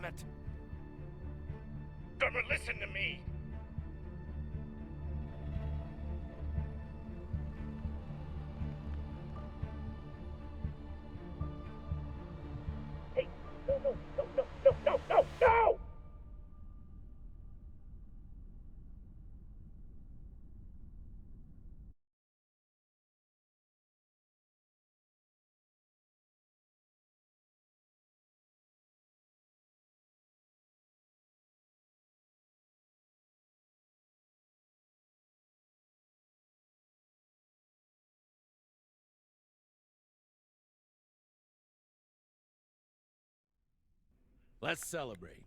it! Drummer, listen to me! Hey, no! Let's celebrate.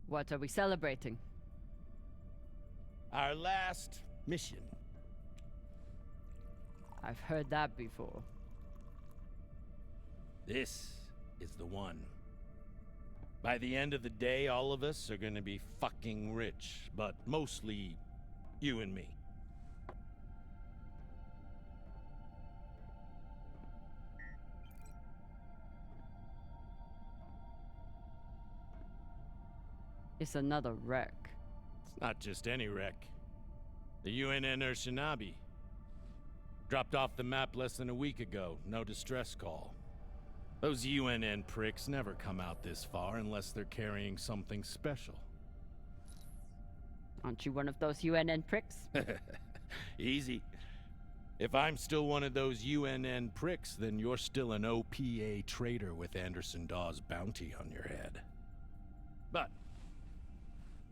What are we celebrating? Our last mission. I've heard that before. This is the one. By the end of the day, all of us are gonna be fucking rich, but mostly you and me. It's another wreck. It's not just any wreck. The UNN Urshinabi. Dropped off the map less than a week ago. No distress call. Those UNN pricks never come out this far unless they're carrying something special. Aren't you one of those UNN pricks? Easy. If I'm still one of those UNN pricks, then you're still an OPA traitor with Anderson Dawes' bounty on your head. But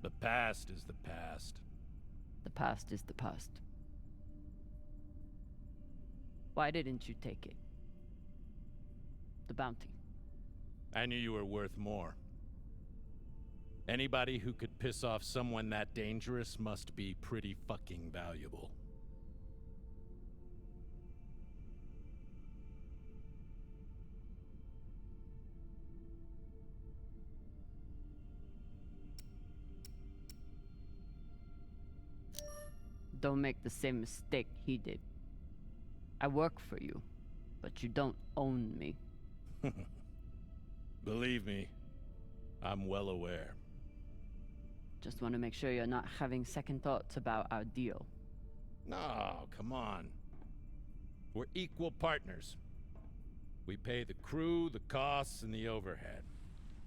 the past is the past. The past is the past. Why didn't you take it? The bounty. I knew you were worth more. Anybody who could piss off someone that dangerous must be pretty fucking valuable. Don't make the same mistake he did. I work for you, but you don't own me. Believe me, I'm well aware. Just want to make sure you're not having second thoughts about our deal. No, come on. We're equal partners. We pay the crew, the costs, and the overhead.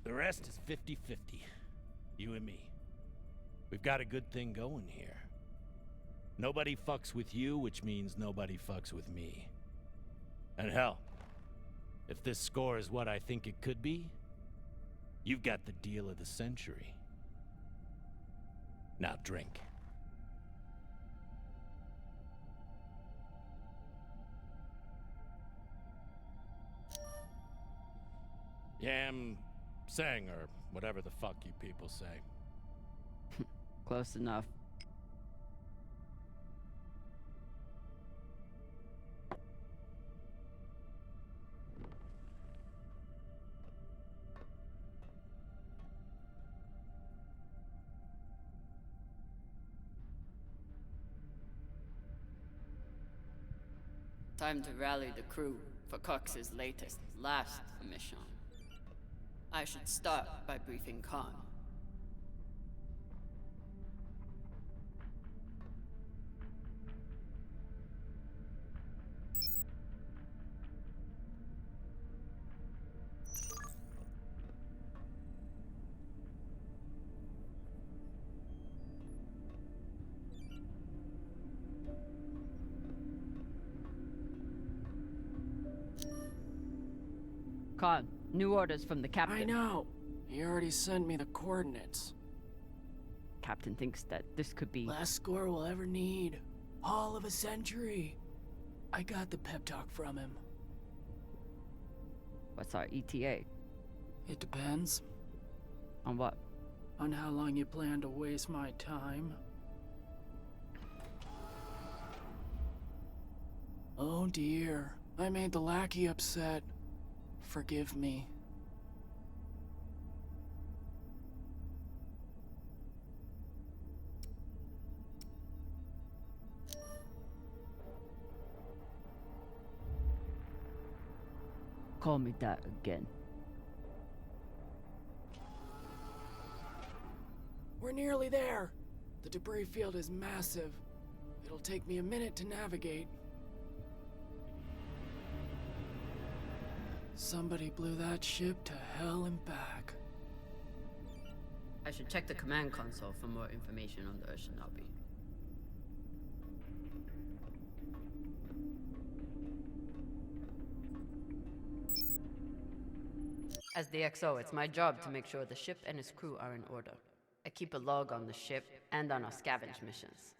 The rest is 50-50. You and me. We've got a good thing going here. Nobody fucks with you, which means nobody fucks with me. And hell, if this score is what I think it could be, you've got the deal of the century. Now drink. Yam sang, or whatever the fuck you people say. Close enough. Time to rally the crew for Cox's last mission. I should start by briefing Khan. Khan, new orders from the captain. I know. He already sent me the coordinates. Captain thinks that this could be... Last score we'll ever need. All of a century. I got the pep talk from him. What's our ETA? It depends. On what? On how long you plan to waste my time. Oh dear. I made the lackey upset. Forgive me. Call me that again. nearly there. The debris field is massive. It'll take me a minute to navigate. Somebody blew that ship to hell and back. I should check the command console for more information on the Shinobi. As the XO, it's my job to make sure the ship and its crew are in order. I keep a log on the ship and on our scavenge missions.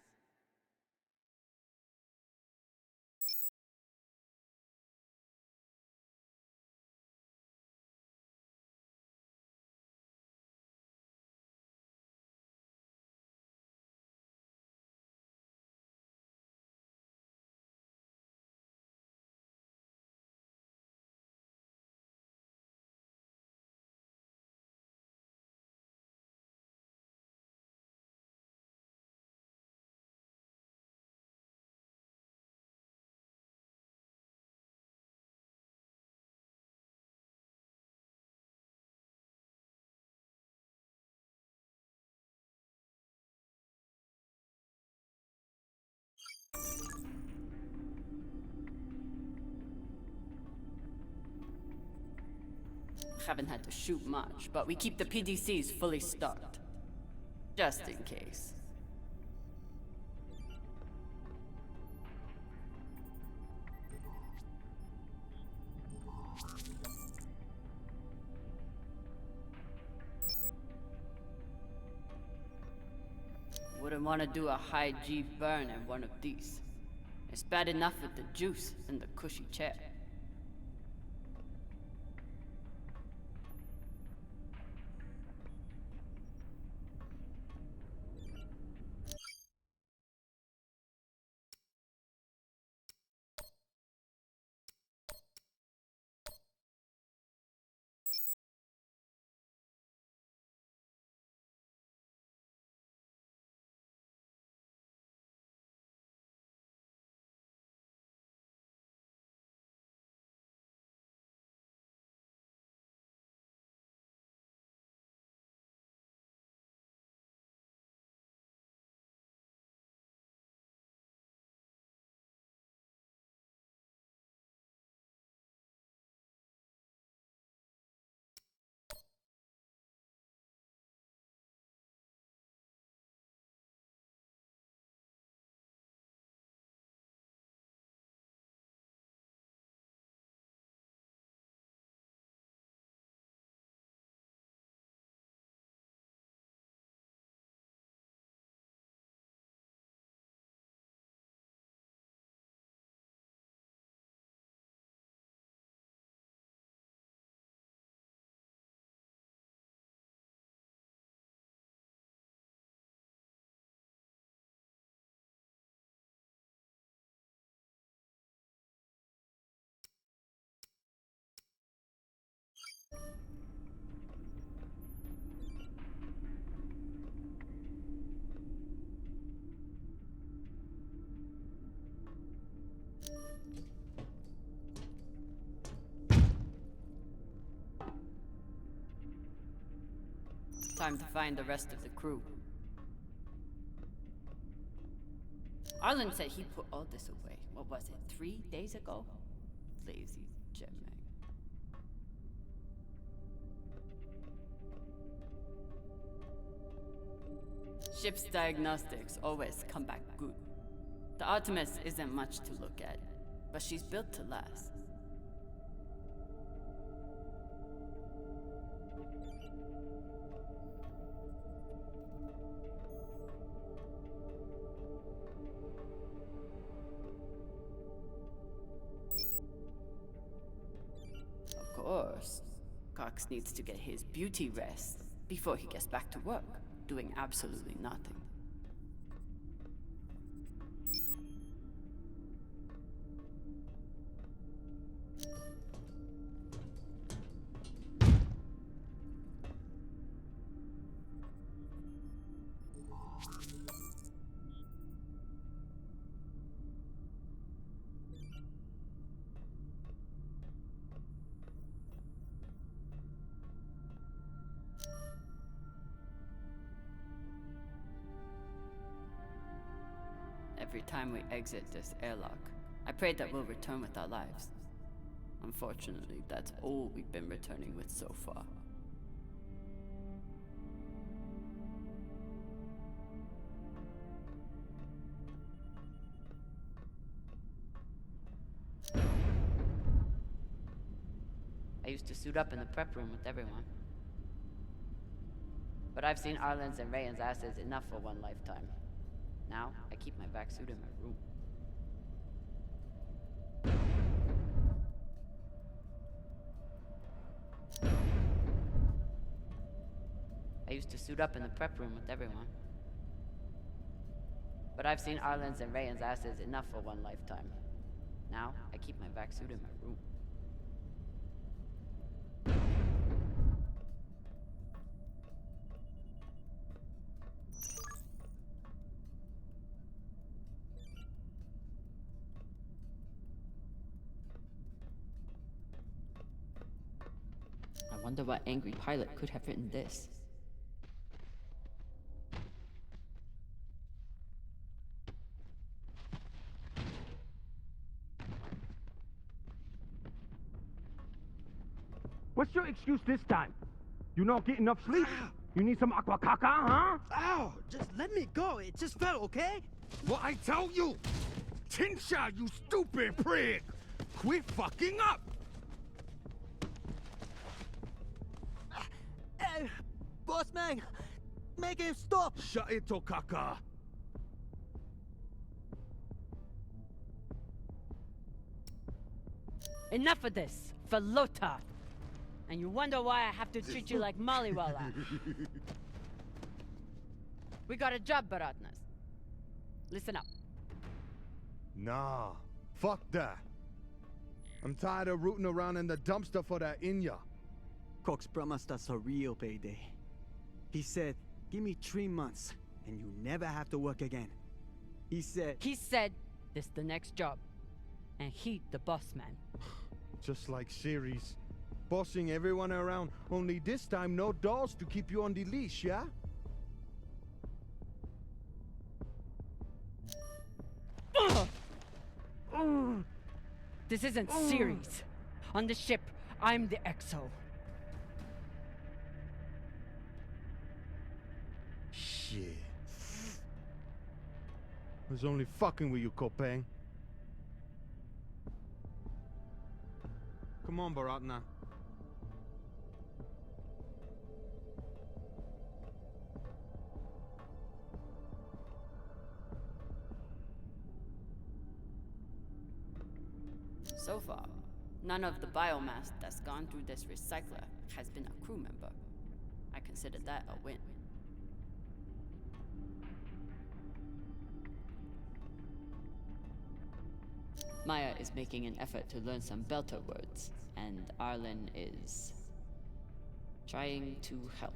Haven't had to shoot much, but we keep the PDCs fully stocked. Just in case. Wouldn't want to do a high G burn in one of these. It's bad enough with the juice and the cushy chair. Time to find the rest of the crew. Arlen said he put all this away. What was it, 3 days ago? Lazy jetmag. Ship's diagnostics always come back good. The Artemis isn't much to look at, but she's built to last. Of course, Cox needs to get his beauty rest before he gets back to work, doing absolutely nothing. every time we exit this airlock. I pray that we'll return with our lives. Unfortunately, that's all we've been returning with so far. I used to suit up in the prep room with everyone. But I've seen Arlen's and Rayan's asses enough for one lifetime. Now, I keep my back suit in my room. I used to suit up in the prep room with everyone. But I've seen Arlen's and Rayan's asses enough for one lifetime. Now, I keep my back suit in my room. I wonder what angry pilot could have written this. What's your excuse this time? You not get enough sleep? You need some aqua caca, huh? Ow! Just let me go. It just fell, okay? What I tell you? Tinsha, you stupid prig! Quit fucking up! Hey, boss man, make him stop. Shut it, Tokaka. Enough of this, Falota! And you wonder why I have to treat you like Maliwala. We got a job, Baratnas. Listen up. Nah, fuck that. I'm tired of rooting around in the dumpster for that Inya. Cox promised us a real payday. He said, give me 3 months, and you never have to work again. He said, this the next job. And he the boss man. Just like series. Bossing everyone around, only this time no dolls to keep you on the leash, yeah? This isn't series. On the ship, I'm the EXO. Shit. I was only fucking with you, Kopang. Come on, Baratna. So far, none of the biomass that's gone through this recycler has been a crew member. I consider that a win. Maya is making an effort to learn some Belter words, and Arlen is trying to help.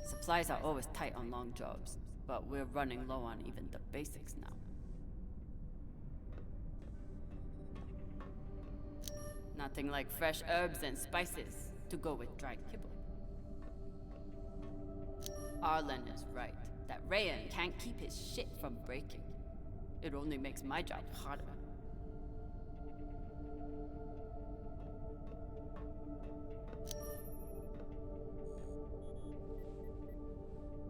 Supplies are always tight on long jobs, but we're running low on even the basics now. Nothing like fresh herbs and spices to go with dried kibble. Arlen is right, that Rayan can't keep his shit from breaking. It only makes my job harder.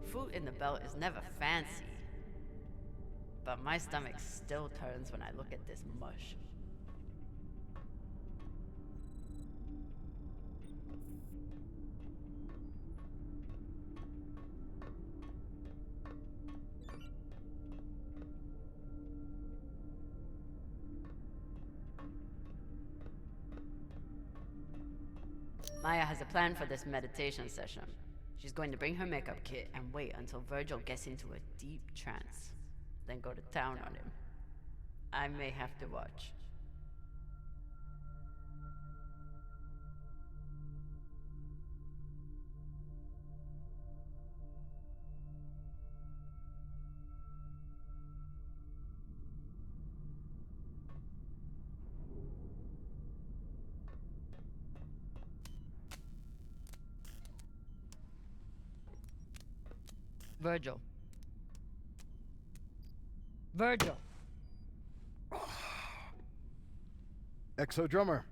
Food in the belt is never fancy, but my stomach still turns when I look at this mush. Maya has a plan for this meditation session. She's going to bring her makeup kit and wait until Virgil gets into a deep trance, then go to town on him. I may have to watch. Virgil. Virgil! Exo Drummer.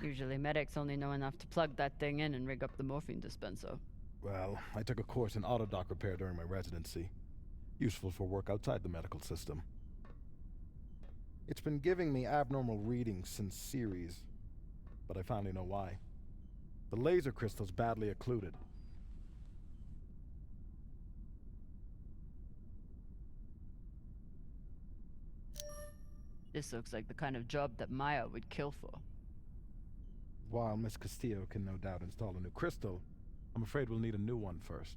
Usually medics only know enough to plug that thing in and rig up the morphine dispenser. Well, I took a course in autodoc repair during my residency. Useful for work outside the medical system. It's been giving me abnormal readings since series, but I finally know why. The laser crystal's badly occluded. This looks like the kind of job that Maya would kill for. While Miss Castillo can no doubt install a new crystal, I'm afraid we'll need a new one first.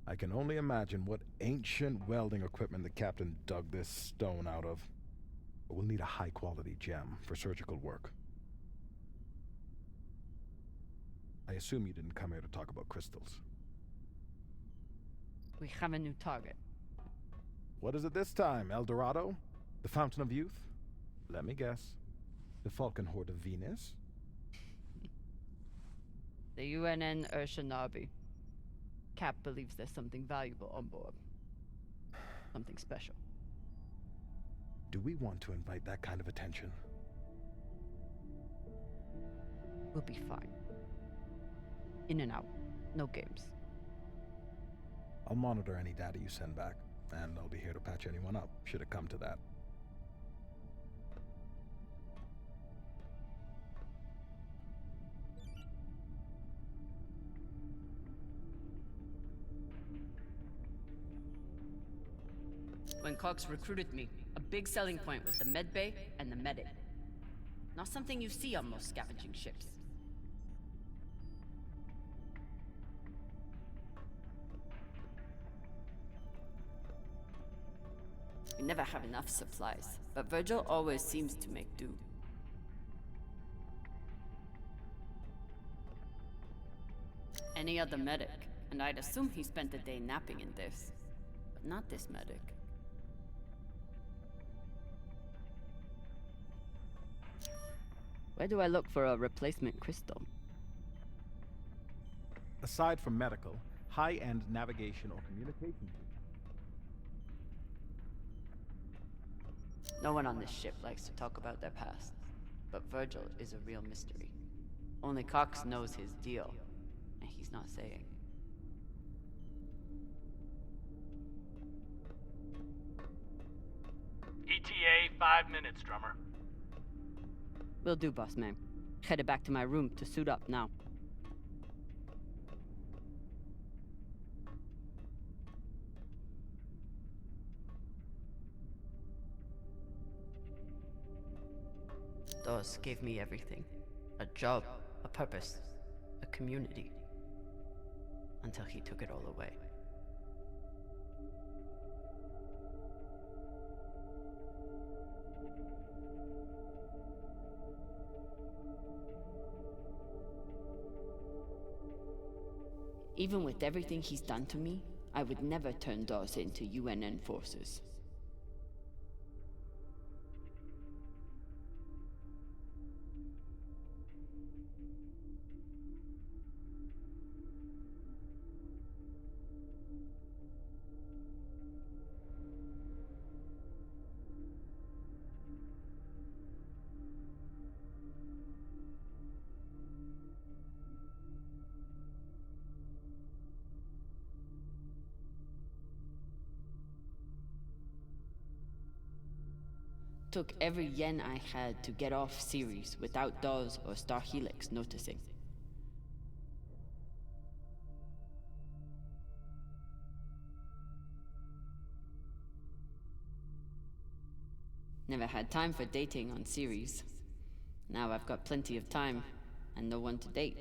I can only imagine what ancient welding equipment the captain dug this stone out of. But we'll need a high-quality gem for surgical work. I assume you didn't come here to talk about crystals. We have a new target. What is it this time, El Dorado? The Fountain of Youth? Let me guess. The Falcon Horde of Venus? The UNN Urshanabi. Cap believes there's something valuable on board. Something special. Do we want to invite that kind of attention? We'll be fine. In and out. No games. I'll monitor any data you send back, and I'll be here to patch anyone up, should it come to that. When Cox recruited me, a big selling point was the medbay and the medic. Not something you see on most scavenging ships. We never have enough supplies, but Virgil always seems to make do. Any other medic, and I'd assume he spent the day napping in this. But not this medic. Where do I look for a replacement crystal? Aside from medical, high-end navigation or communication. No one on this ship likes to talk about their past, but Virgil is a real mystery. Only Cox knows his deal, and he's not saying. ETA 5 minutes, Drummer. Will do, boss man. Headed back to my room to suit up now. Dawes gave me everything. A job, a purpose, a community. Until he took it all away. Even with everything he's done to me, I would never turn Dawes into UNN forces. Took every yen I had to get off Ceres without Dawes or Star Helix noticing. Never had time for dating on Ceres. Now I've got plenty of time, and no one to date.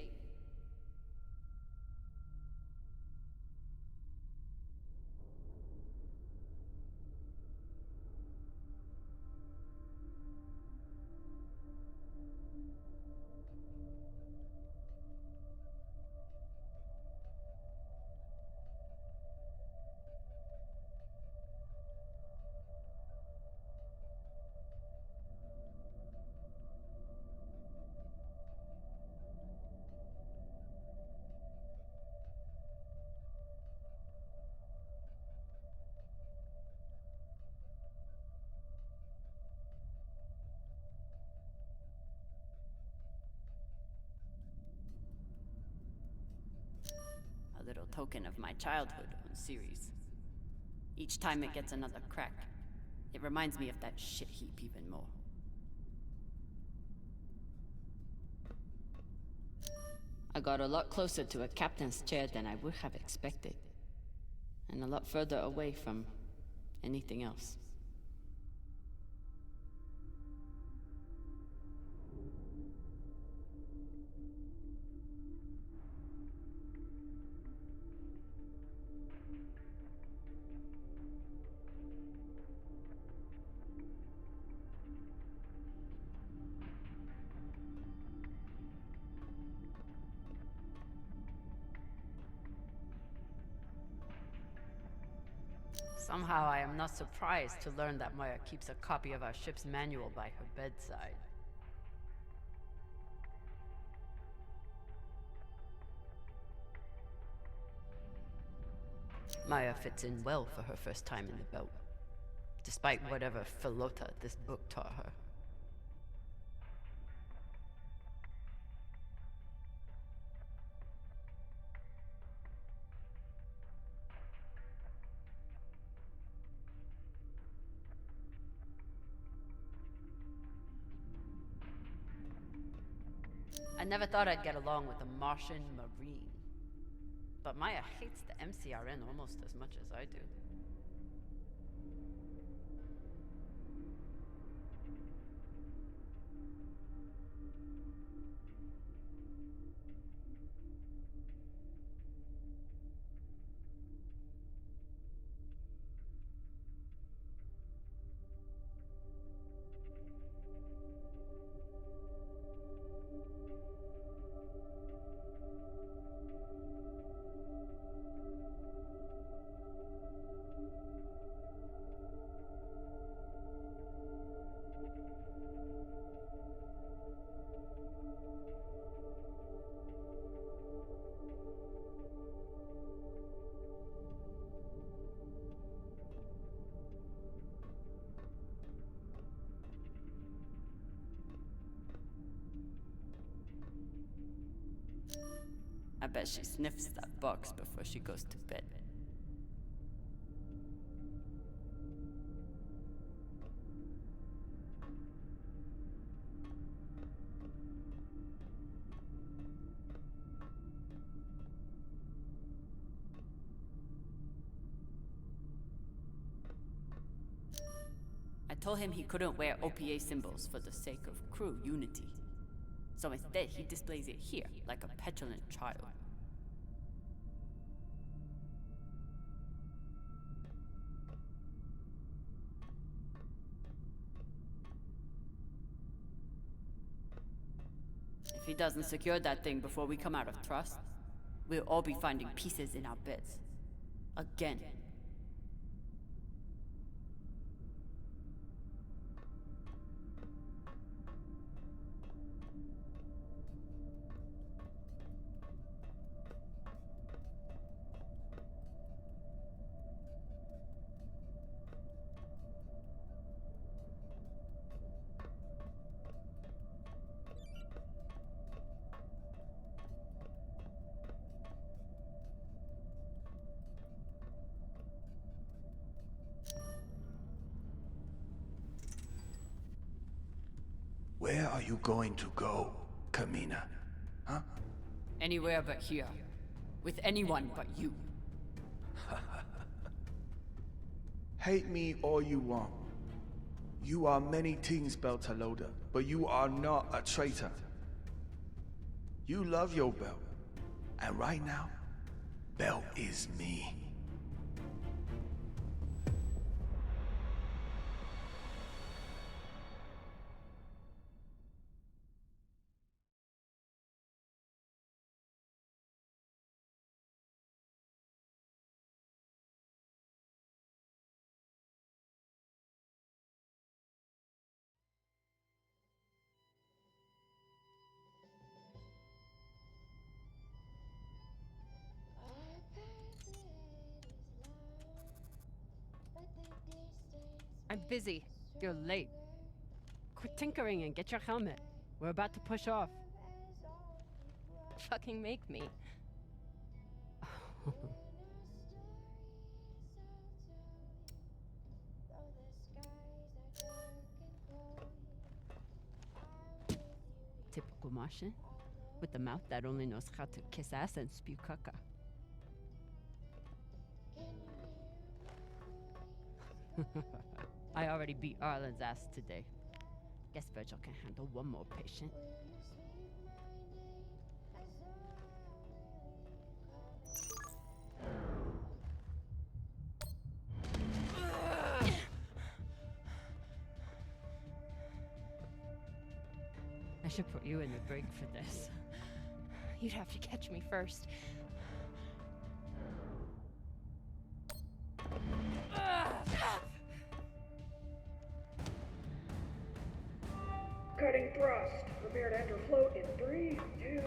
A little token of my childhood on series. Each time it gets another crack, it reminds me of that shit heap even more. I got a lot closer to a captain's chair than I would have expected, and a lot further away from anything else. Somehow I am not surprised to learn that Maya keeps a copy of our ship's manual by her bedside. Maya fits in well for her first time in the belt, despite whatever filota this book taught her. I never thought I'd get along with a Martian Marine. But Maya hates the MCRN almost as much as I do. I bet she sniffs that box before she goes to bed. I told him he couldn't wear OPA symbols for the sake of crew unity. So instead, he displays it here, like a petulant child. If he doesn't secure that thing before we come out of trust, we'll all be finding pieces in our beds. Again. Where are you going to go, Camina? Huh? Anywhere but here. With anyone but you. Hate me all you want. You are many things, Beltalowda, but you are not a traitor. You love your belt. And right now, belt is me. I'm busy. You're late. Quit tinkering and get your helmet. We're about to push off. Fucking make me. Typical Martian. With the mouth that only knows how to kiss ass and spew caca. I already beat Arlen's ass today. Guess Virgil can handle one more patient. I should put you in the break for this. You'd have to catch me first. Cutting thrust. Prepare to enter float in 3, 2...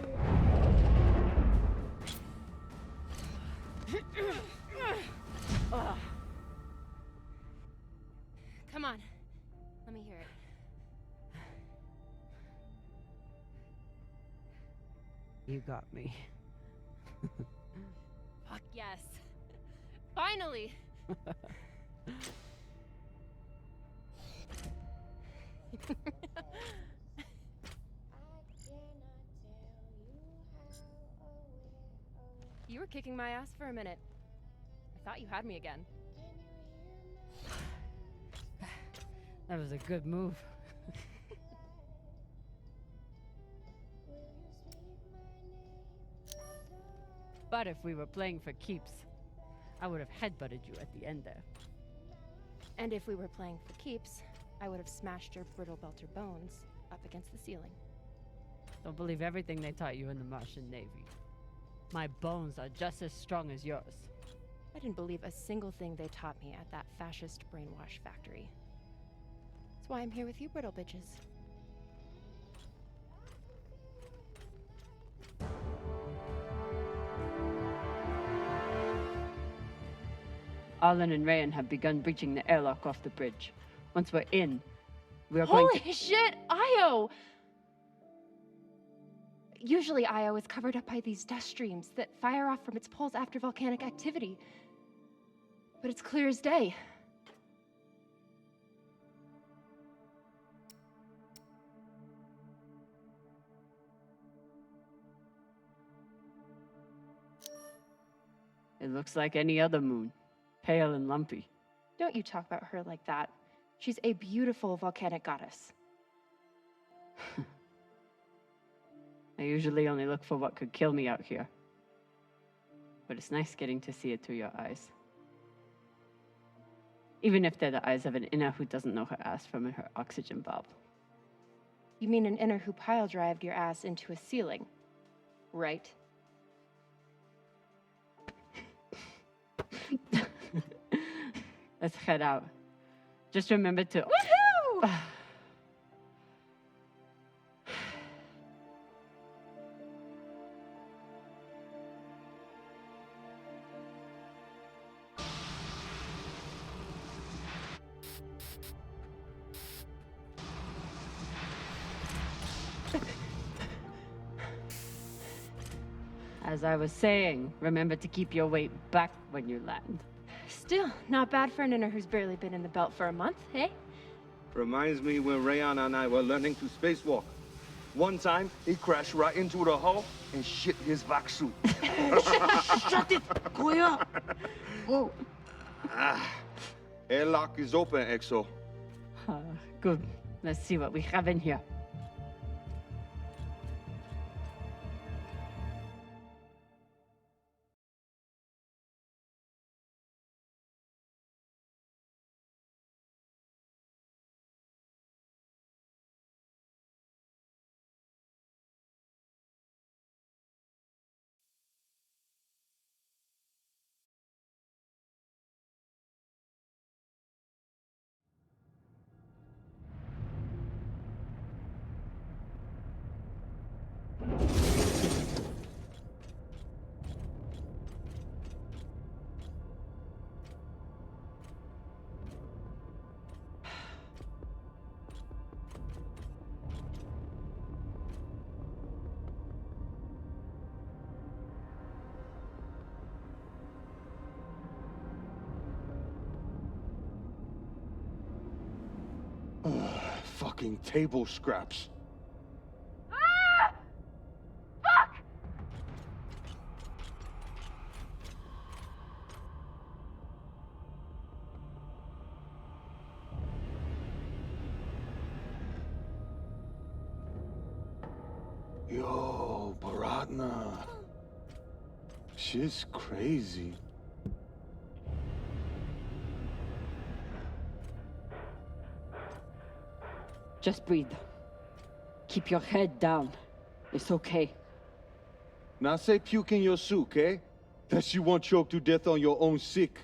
Come on. Let me hear it. You got me. Fuck yes. Finally! You were kicking my ass for a minute. I thought you had me again. That was a good move. But if we were playing for keeps, I would have headbutted you at the end there. And if we were playing for keeps, I would have smashed your brittle belter bones up against the ceiling. Don't believe everything they taught you in the Martian Navy. My bones are just as strong as yours. I didn't believe a single thing they taught me at that fascist brainwash factory. That's why I'm here with you, brittle bitches. Arlen and Rayan have begun breaching the airlock off the bridge. Once we're in, we are going to— Holy shit, Io! Usually Io is covered up by these dust streams that fire off from its poles after volcanic activity. But it's clear as day. It looks like any other moon. Pale and lumpy. Don't you talk about her like that. She's a beautiful volcanic goddess. I usually only look for what could kill me out here. But it's nice getting to see it through your eyes. Even if they're the eyes of an inner who doesn't know her ass from her oxygen bulb. You mean an inner who pile-drived your ass into a ceiling, right? Let's head out. Just remember to— Woohoo! As I was saying, remember to keep your weight back when you land. Still, not bad for an inner who's barely been in the belt for a month, eh? Reminds me when Rayan and I were learning to spacewalk. One time, he crashed right into the hull and shit his vac suit. Shut it! Koya! Whoa. Airlock is open, Exo. Good. Let's see what we have in here. fucking table scraps. Ah! Fuck! Yo, Baratna. Shit's crazy. Just breathe. Keep your head down. It's okay. Now say puke in your soup, eh? That you won't choke to death on your own sick.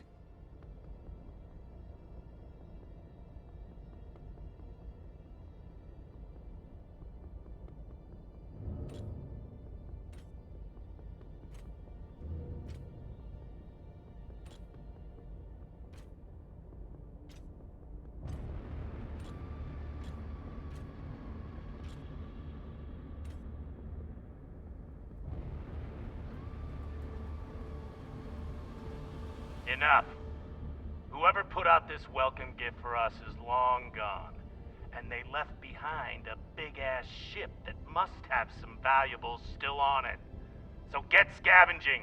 Enough. Whoever put out this welcome gift for us is long gone. And they left behind a big-ass ship that must have some valuables still on it. So get scavenging!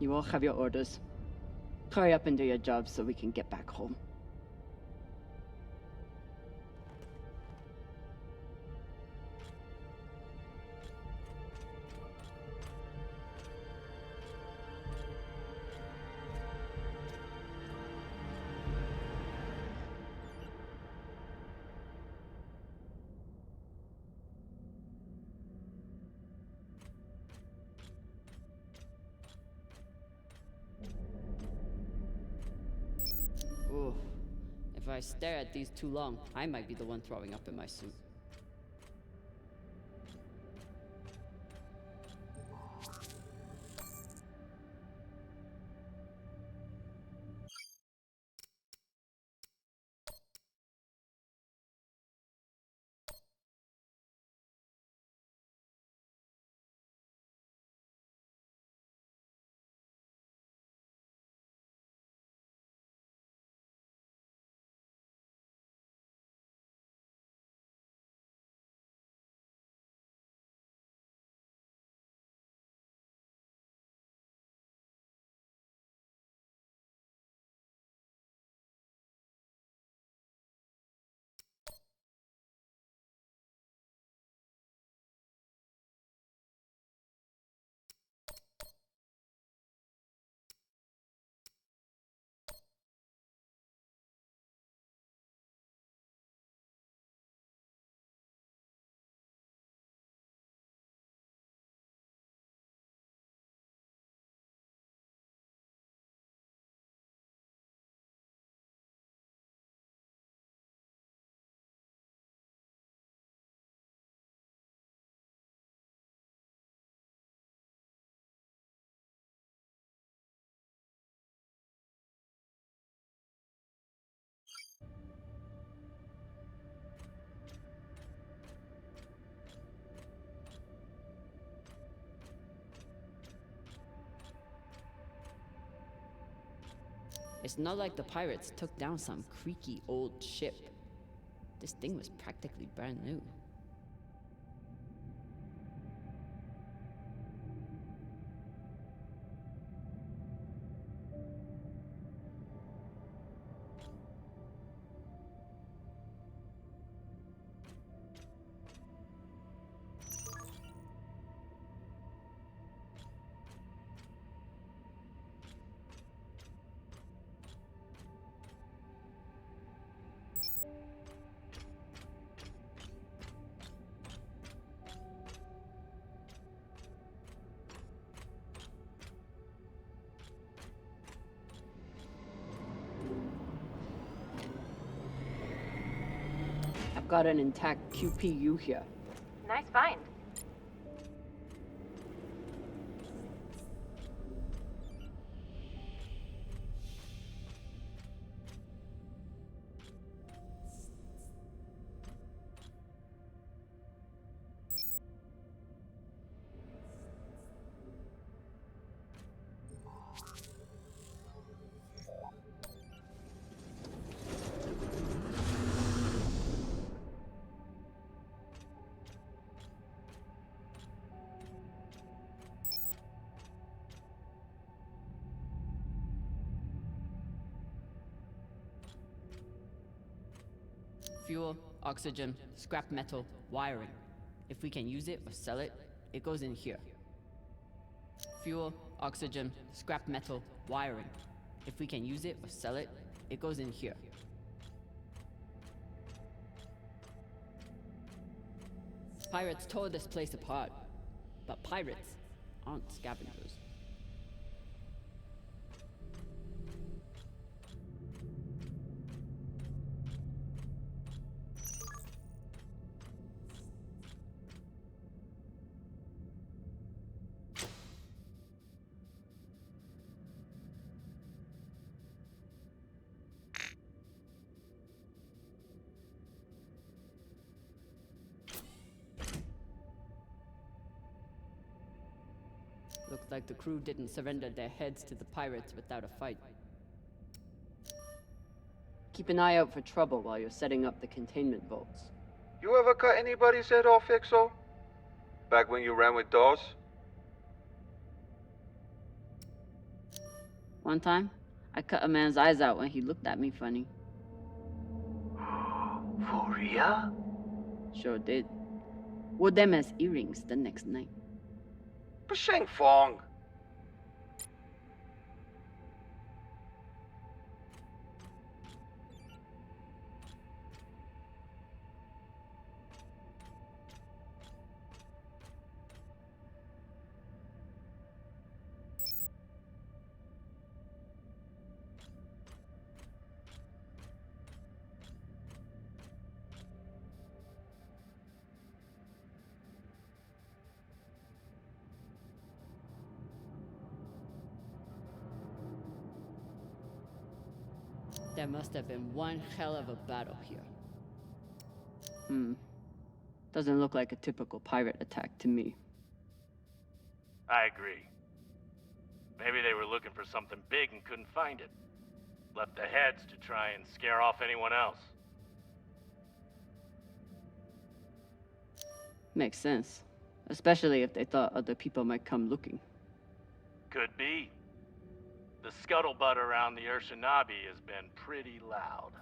You all have your orders. Hurry up and do your job so we can get back home. Ooh. If I stare at these too long, I might be the one throwing up in my suit. It's not like the pirates took down some creaky old ship. This thing was practically brand new. I've got an intact QPU here. Nice find. Fuel, oxygen, scrap metal, wiring. If we can use it or sell it, it goes in here. Fuel, oxygen, scrap metal, wiring. If we can use it or sell it, it goes in here. Pirates tore this place apart, but pirates aren't scavengers. Looks like the crew didn't surrender their heads to the pirates without a fight. Keep an eye out for trouble while you're setting up the containment vaults. You ever cut anybody's head off, Exo? Back when you ran with Dawes? One time, I cut a man's eyes out when he looked at me funny. For real? Sure did. Wore them as earrings the next night. Basheng Fong. There must have been one hell of a battle here. Doesn't look like a typical pirate attack to me. I agree. Maybe they were looking for something big and couldn't find it. Left the heads to try and scare off anyone else. Makes sense. Especially if they thought other people might come looking. Could be. The scuttlebutt around the Urshanabi has been pretty loud.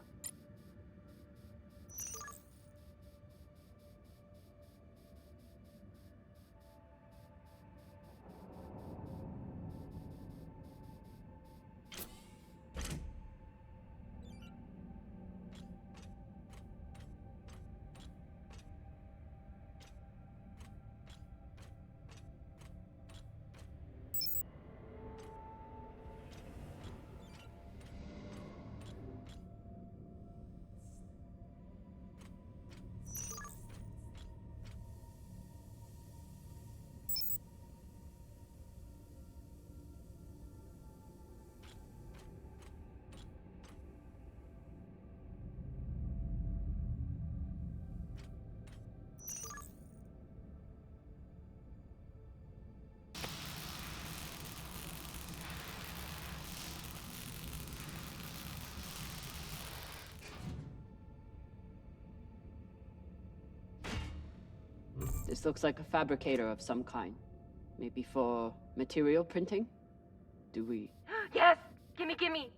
This looks like a fabricator of some kind. Maybe for material printing? Do we... Yes! Gimme, gimme!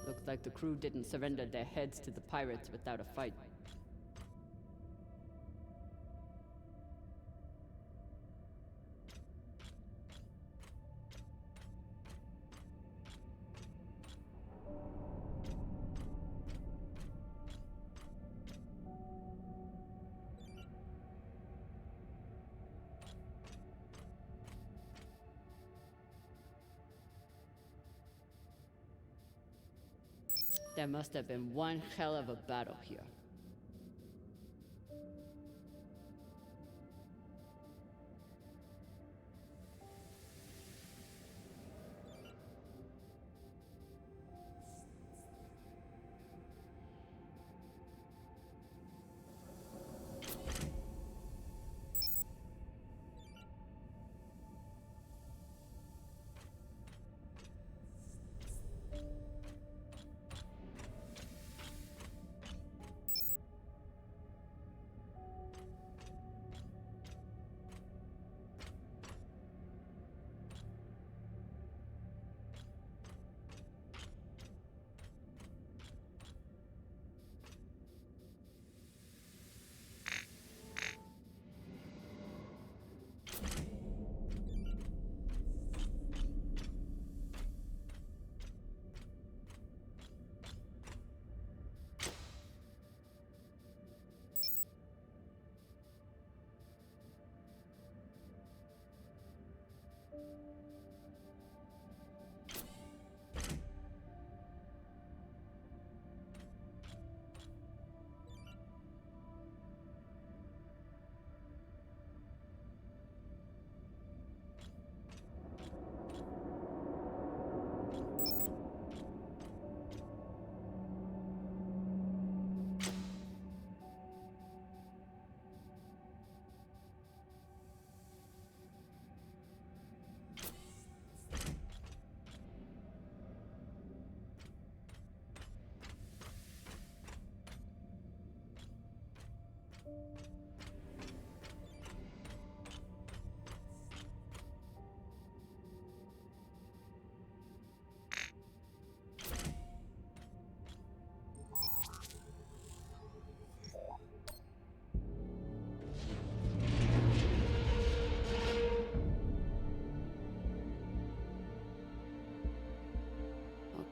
Looks like the crew didn't surrender their heads to the pirates without a fight. There must have been one hell of a battle here.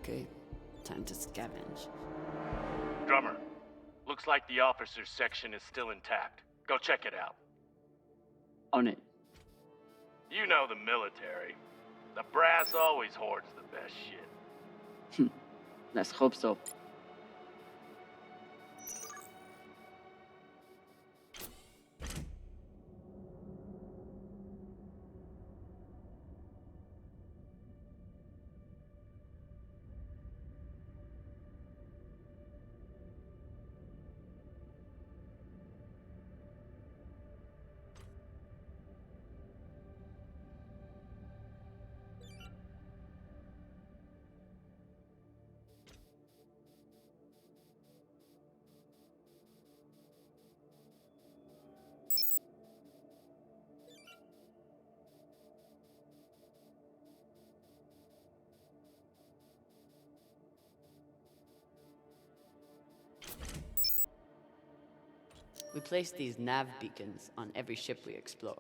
Okay, time to scavenge. Drummer, looks like the officers section is still intact. Go check it out. On it. You know the military. The brass always hoards the best shit. Let's hope so. We place these nav beacons on every ship we explore.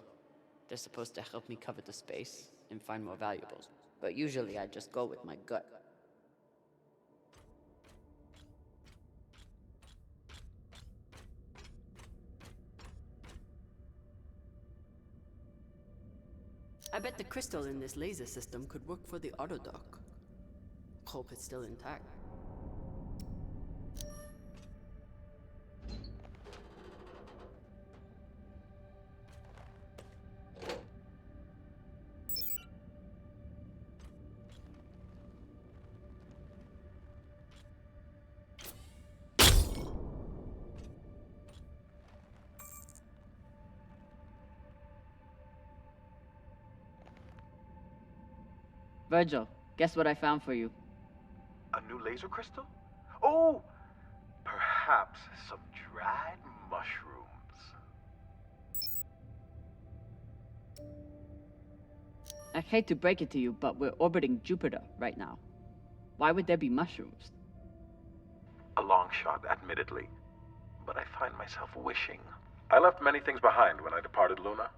They're supposed to help me cover the space and find more valuables, but usually I just go with my gut. I bet the crystal in this laser system could work for the autodock. Hope it's still intact. Virgil, guess what I found for you? A new laser crystal? Oh, perhaps some dried mushrooms. I hate to break it to you, but we're orbiting Jupiter right now. Why would there be mushrooms? A long shot, admittedly, but I find myself wishing. I left many things behind when I departed Luna,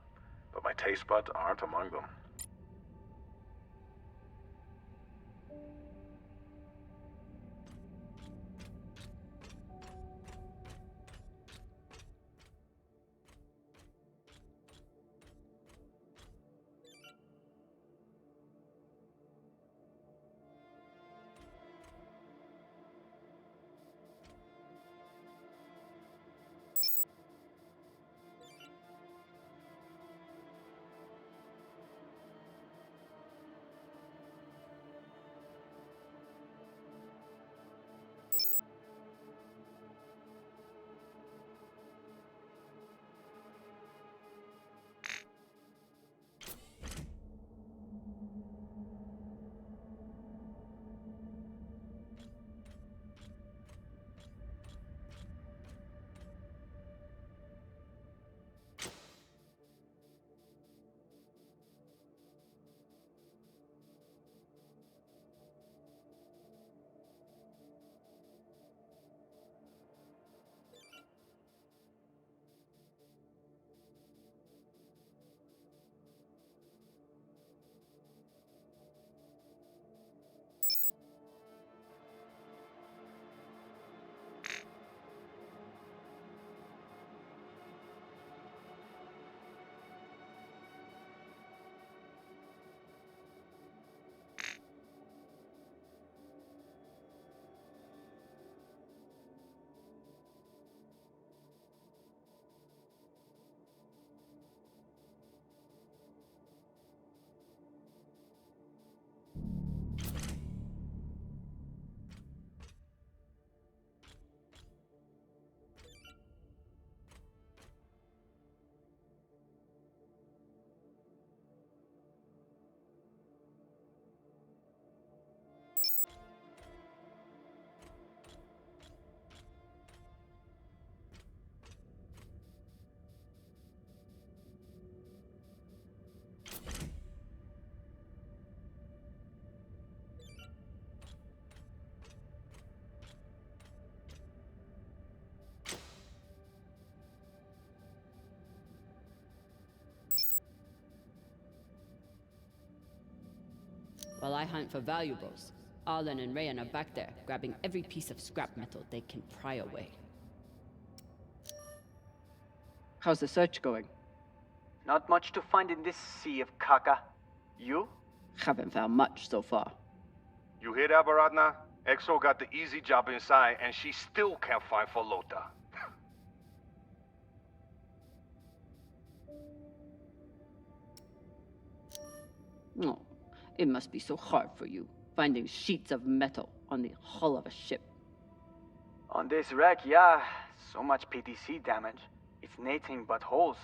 but my taste buds aren't among them. while I hunt for valuables. Arlen and Rayan are back there, grabbing every piece of scrap metal they can pry away. How's the search going? Not much to find in this sea of caca. You? Haven't found much so far. You hear that, Baratna? Exo got the easy job inside, and she still can't find Folota. Oh, it must be so hard for you, finding sheets of metal on the hull of a ship. On this wreck, yeah. So much PTC damage. It's nothing but holes.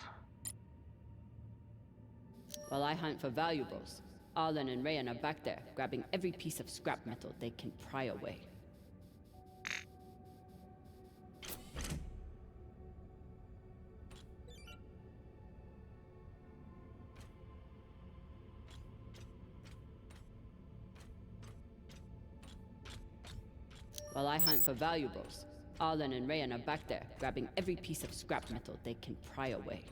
While I hunt for valuables, Arlen and Rayan are back there, grabbing every piece of scrap metal they can pry away. While I hunt for valuables, Arlen and Rayan are back there, grabbing every piece of scrap metal they can pry away.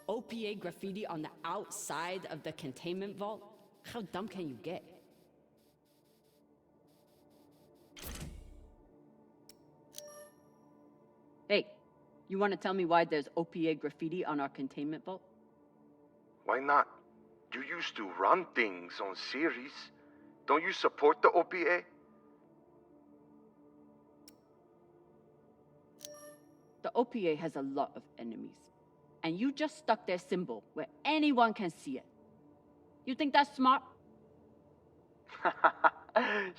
OPA graffiti on the outside of the containment vault? How dumb can you get? Hey, you want to tell me why there's OPA graffiti on our containment vault? Why not? You used to run things on series. Don't you support the OPA? The OPA has a lot of enemies. And you just stuck their symbol where anyone can see it. You think that's smart?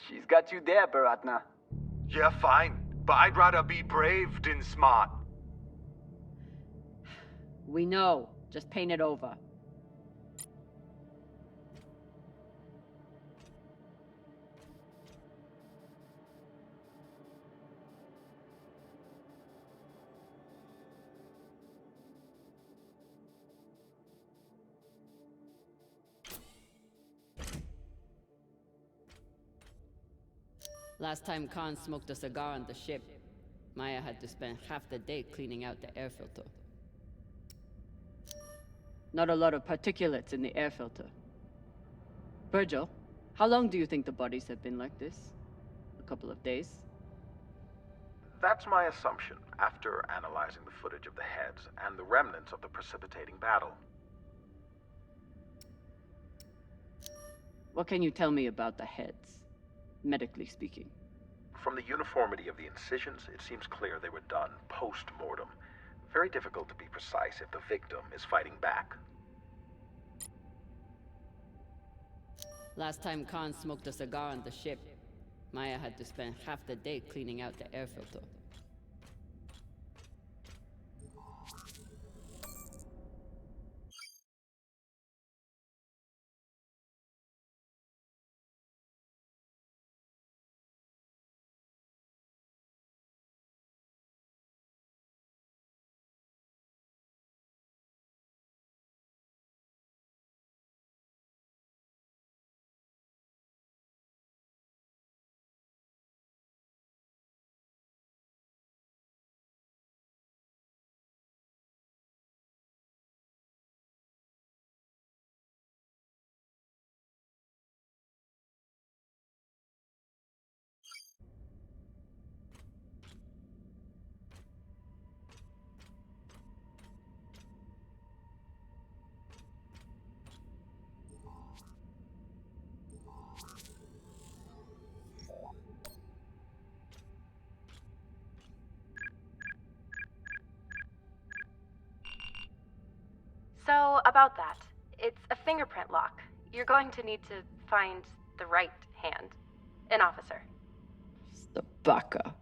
She's got you there, Baratna. Yeah, fine. But I'd rather be brave than smart. We know. Just paint it over. Last time Khan smoked a cigar on the ship, Maya had to spend half the day cleaning out the air filter. Not a lot of particulates in the air filter. Virgil, how long do you think the bodies have been like this? A couple of days? That's my assumption after analyzing the footage of the heads and the remnants of the precipitating battle. What can you tell me about the heads, medically speaking? From the uniformity of the incisions, it seems clear they were done post-mortem. Very difficult to be precise if the victim is fighting back. Last time Khan smoked a cigar on the ship, Maya had to spend half the day cleaning out the air filter. So, about that. It's a fingerprint lock. You're going to need to find the right hand. An officer. The baka.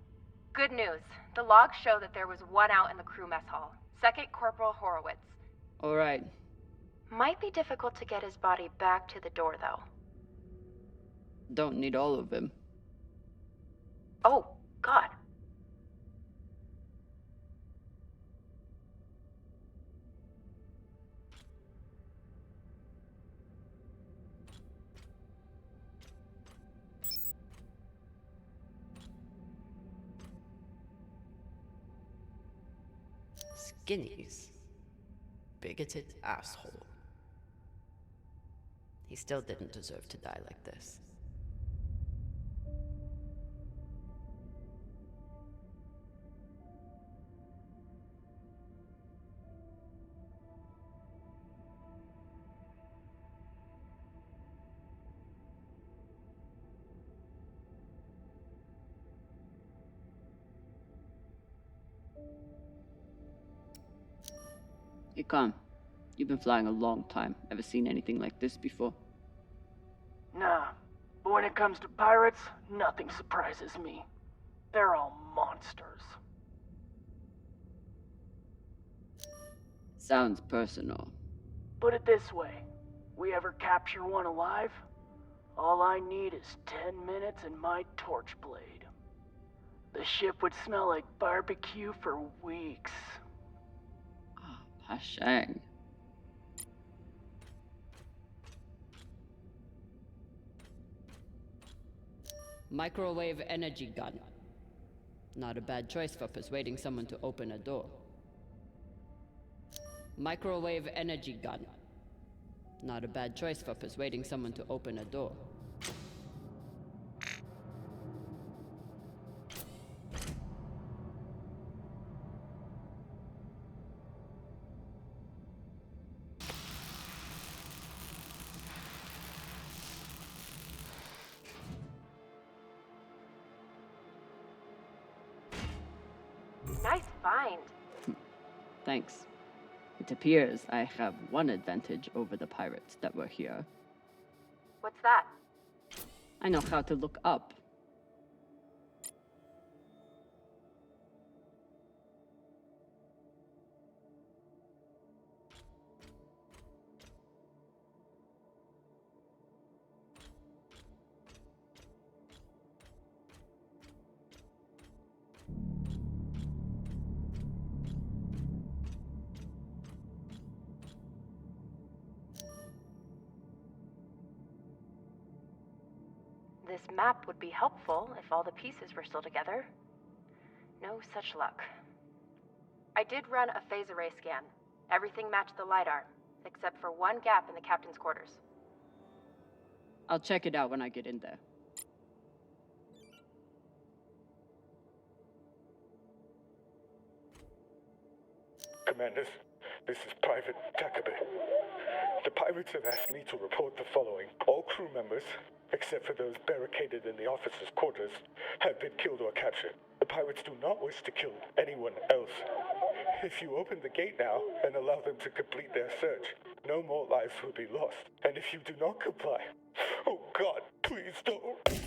Good news. The logs show that there was one out in the crew mess hall. Second Corporal Horowitz. All right. Might be difficult to get his body back to the door, though. Don't need all of him. Oh, God. Skinnies. Bigoted asshole. He still didn't deserve to die like this. Hey, Con. You've been flying a long time. Ever seen anything like this before? Nah, but when it comes to pirates, nothing surprises me. They're all monsters. Sounds personal. Put it this way, we ever capture one alive, all I need is 10 minutes and my torch blade. The ship would smell like barbecue for weeks. Hashang. Microwave energy gun. Not a bad choice for persuading someone to open a door. Microwave energy gun. Not a bad choice for persuading someone to open a door. Nice find. Thanks. It appears I have one advantage over the pirates that were here. What's that? I know how to look up. This map would be helpful if all the pieces were still together. No such luck. I did run a phase array scan. Everything matched the LiDAR, except for one gap in the captain's quarters. I'll check it out when I get in there. Commanders, this is Private Takabe. The pirates have asked me to report the following. All crew members, except for those barricaded in the officers' quarters, have been killed or captured. The pirates do not wish to kill anyone else. If you open the gate now and allow them to complete their search, no more lives will be lost. And if you do not comply, oh God, please don't. 10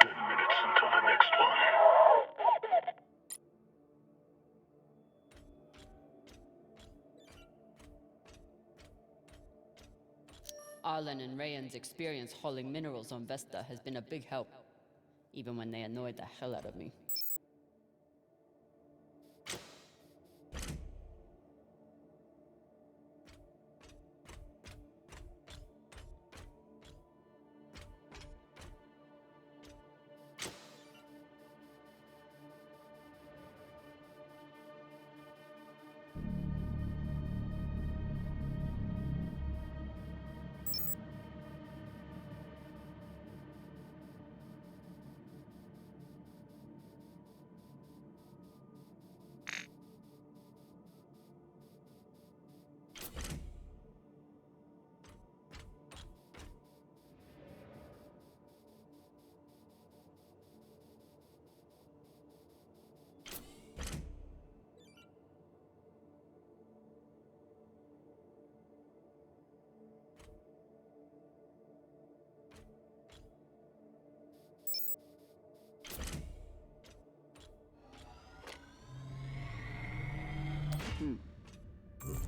minutes until the next one. Arlen and Rayan's experience hauling minerals on Vesta has been a big help, even when they annoyed the hell out of me.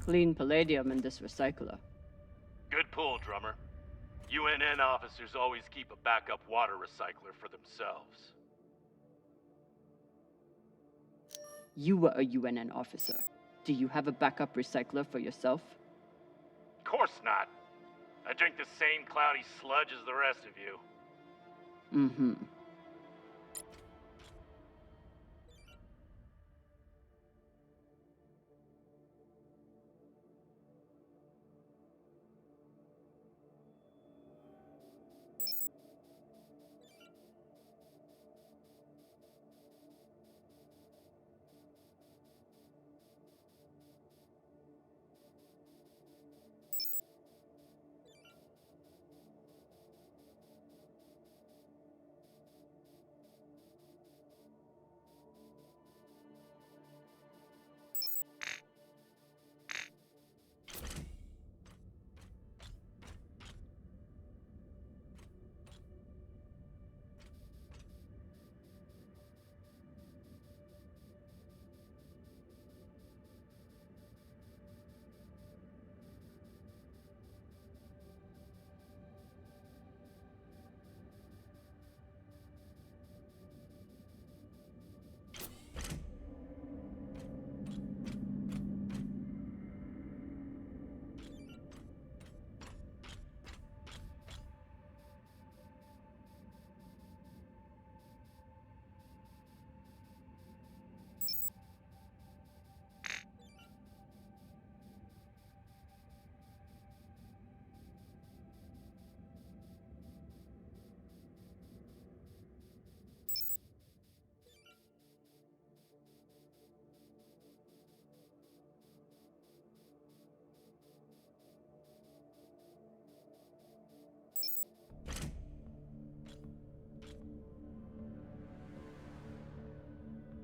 Clean palladium in this recycler. Good pull, Drummer. UNN officers always keep a backup water recycler for themselves. You were a UNN officer. Do you have a backup recycler for yourself? Of course not. I drink the same cloudy sludge as the rest of you. Mm-hmm.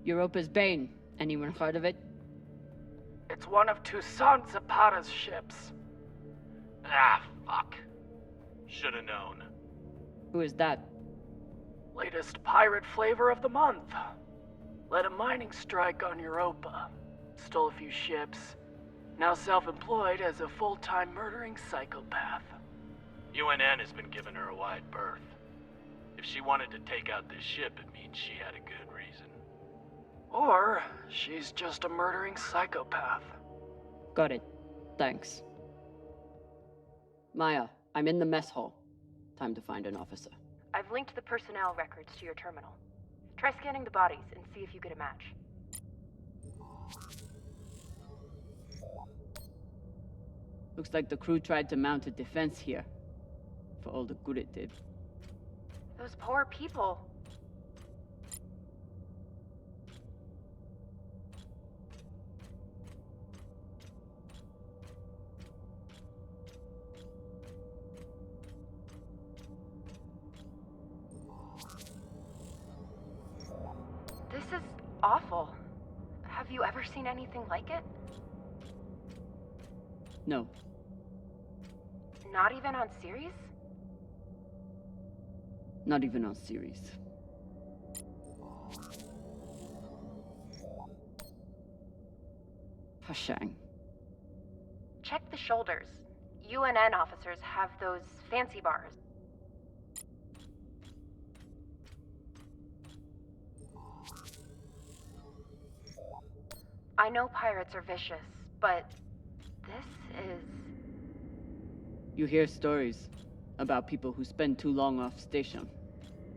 Europa's Bane. Anyone heard of it? It's one of Toussaint Zapata's ships. Ah, fuck. Should've known. Who is that? Latest pirate flavor of the month. Led a mining strike on Europa. Stole a few ships. Now self-employed as a full-time murdering psychopath. UNN has been giving her a wide berth. If she wanted to take out this ship, it means she had a good reason. Or she's just a murdering psychopath. Got it. Thanks. Maya, I'm in the mess hall. Time to find an officer. I've linked the personnel records to your terminal. Try scanning the bodies and see if you get a match. Looks like the crew tried to mount a defense here. For all the good it did. Those poor people. This is awful. Have you ever seen anything like it? No. Not even on series? Not even on series. Pashang. Check the shoulders. UNN officers have those fancy bars. I know pirates are vicious, but this is... You hear stories about people who spend too long off station.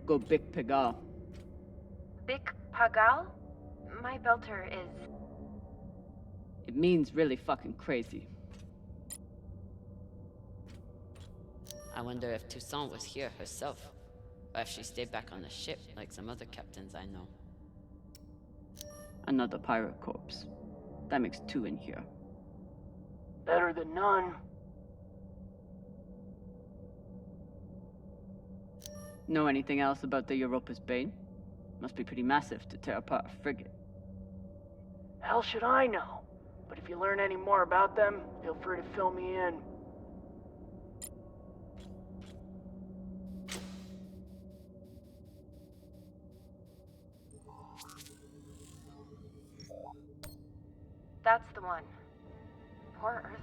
Go Big Pegal. Big Pagal? My belter is... It means really fucking crazy. I wonder if Toussaint was here herself, or if she stayed back on the ship like some other captains I know. Another pirate corpse. That makes 2 in here. Better than none. Know anything else about the Europa's Bane? Must be pretty massive to tear apart a frigate. Hell should I know? But if you learn any more about them, feel free to fill me in. That's the one. Poor Arthur.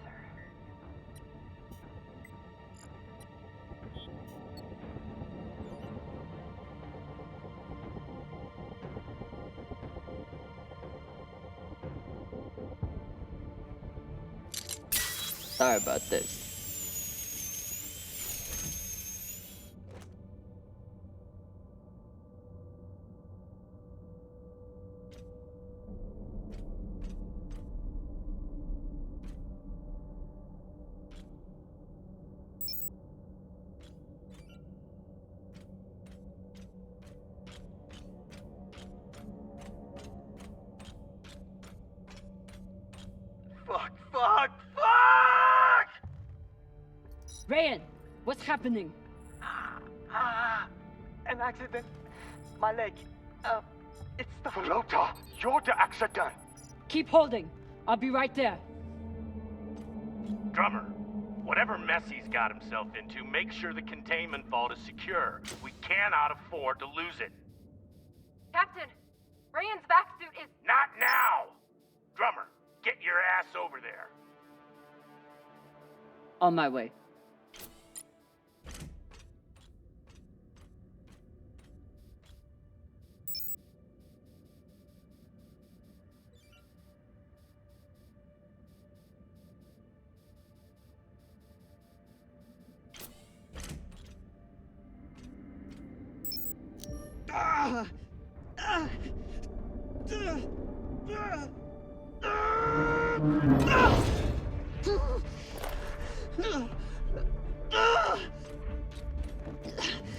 Sorry about this. Ryan, what's happening? An accident. My leg. It's stuck. Flota, you're the accident. Keep holding. I'll be right there. Drummer, whatever mess he's got himself into, make sure the containment vault is secure. We cannot afford to lose it. Captain, Ryan's vac suit is... Not now! Drummer, get your ass over there. On my way.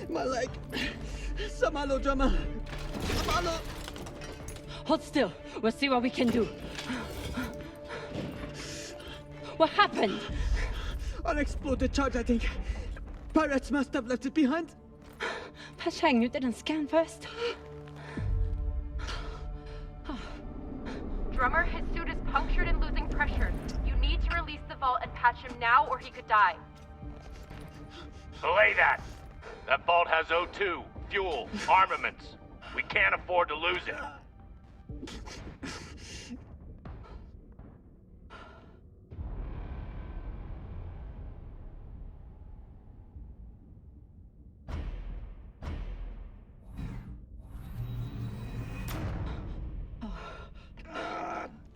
My leg. Samalo, drummer. Samalo. Hold still. We'll see what we can do. What happened? Unexploded charge, I think. Pirates must have left it behind. Pashang, you didn't scan first? Drummer, his suit is punctured and losing pressure. You need to release the vault and patch him now or he could die. Belay that! That vault has O2, fuel, armaments. We can't afford to lose it.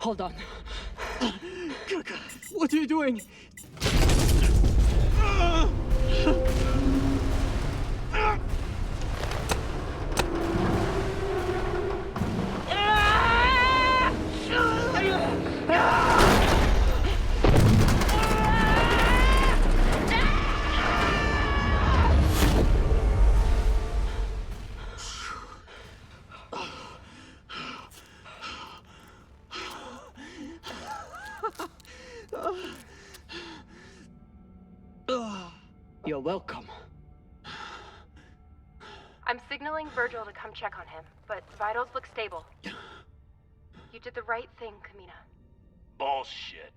Hold on. What are you doing? You're welcome. I'm signaling Virgil to come check on him, but vitals look stable. You did the right thing, Camina. Bullshit.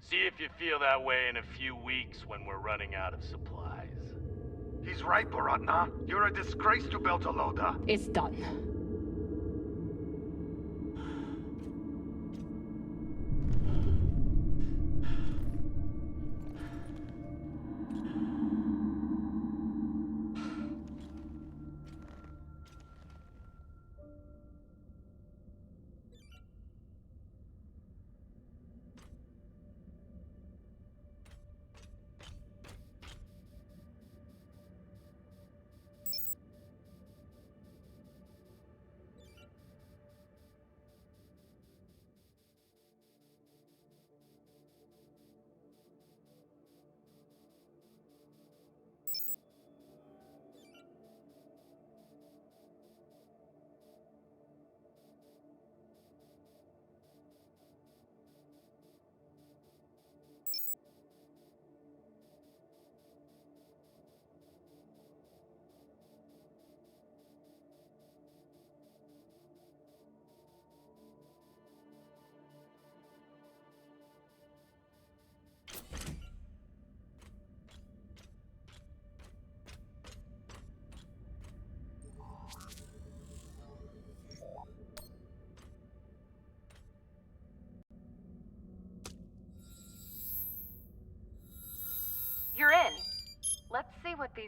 See if you feel that way in a few weeks when we're running out of supplies. He's right, Baratna. You're a disgrace to Beltalowda. It's done.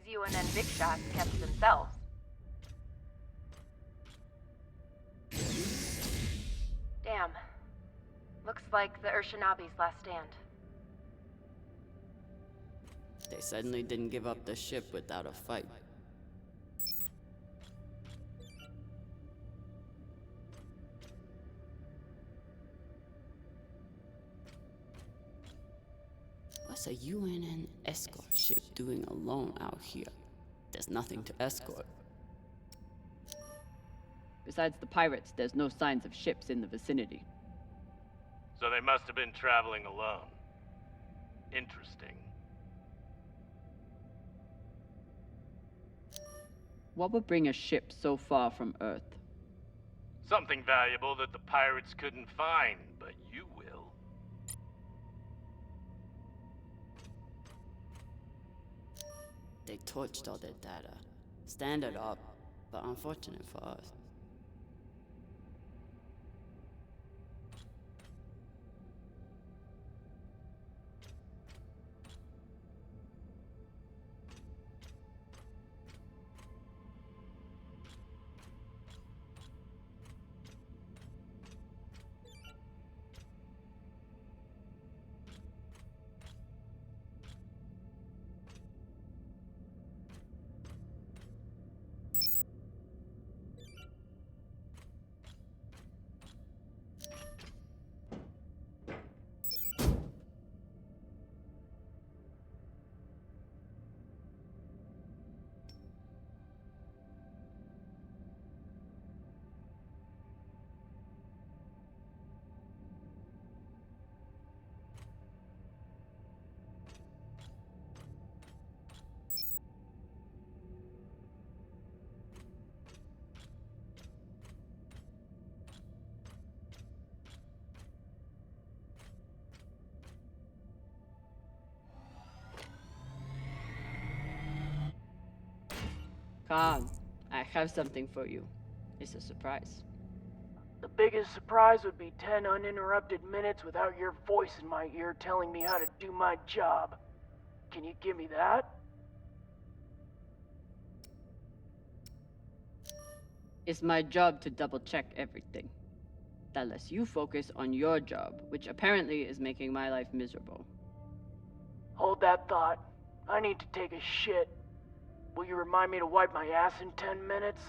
these UNN big shots kept to themselves. Damn. Looks like the Urshanabi's last stand. They suddenly didn't give up the ship without a fight. What's a UNN escort ship doing alone out here? There's nothing to escort. Besides the pirates, there's no signs of ships in the vicinity. So they must have been traveling alone. Interesting. What would bring a ship so far from Earth? Something valuable that the pirates couldn't find, but you will. They torched all their data. Standard up, but unfortunate for us. Khan, I have something for you. It's a surprise. The biggest surprise would be 10 uninterrupted minutes without your voice in my ear telling me how to do my job. Can you give me that? It's my job to double-check everything. That lets you focus on your job, which apparently is making my life miserable. Hold that thought. I need to take a shit. Will you remind me to wipe my ass in 10 minutes?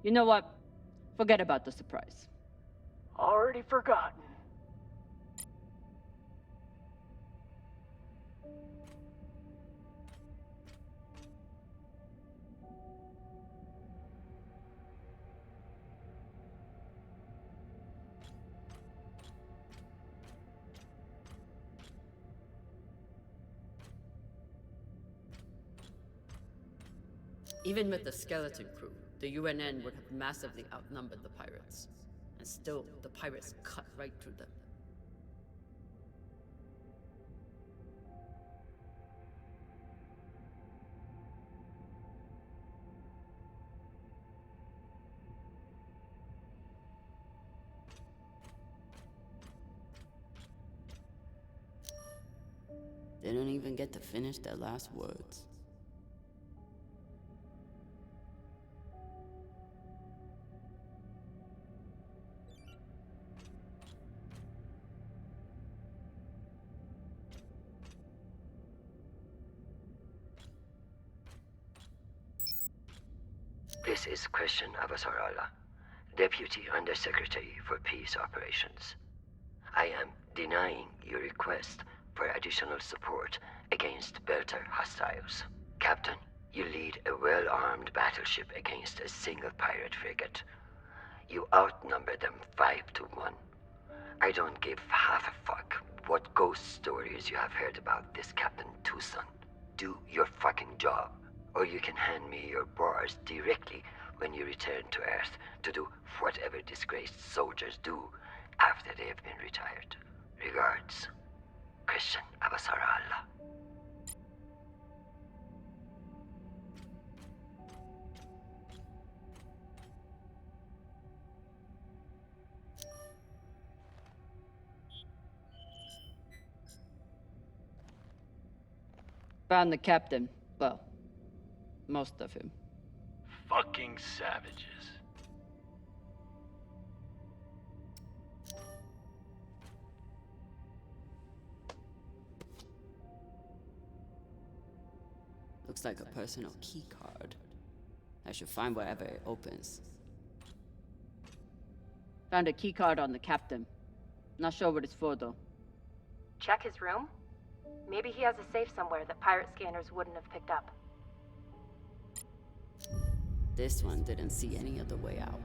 You know what? Forget about the surprise. Already forgotten. Even with the skeleton crew, the UNN would have massively outnumbered the pirates. And still, the pirates cut right through them. They don't even get to finish their last words. This is Christian Avasarala, Deputy Undersecretary for Peace Operations. I am denying your request for additional support against Belter hostiles. Captain, you lead a well-armed battleship against a single pirate frigate. You outnumber them 5-1. I don't give half a fuck what ghost stories you have heard about this Captain Tucson. Do your fucking job, or you can hand me your bars directly when you return to Earth to do whatever disgraced soldiers do after they have been retired. Regards, Christian Avasarala. Found the captain, Well, most of him. Fucking savages. Looks like a personal key card. I should find wherever it opens. Found a key card on the captain. Not sure what it's for, though. Check his room? Maybe he has a safe somewhere that pirate scanners wouldn't have picked up. This one didn't see any other way out.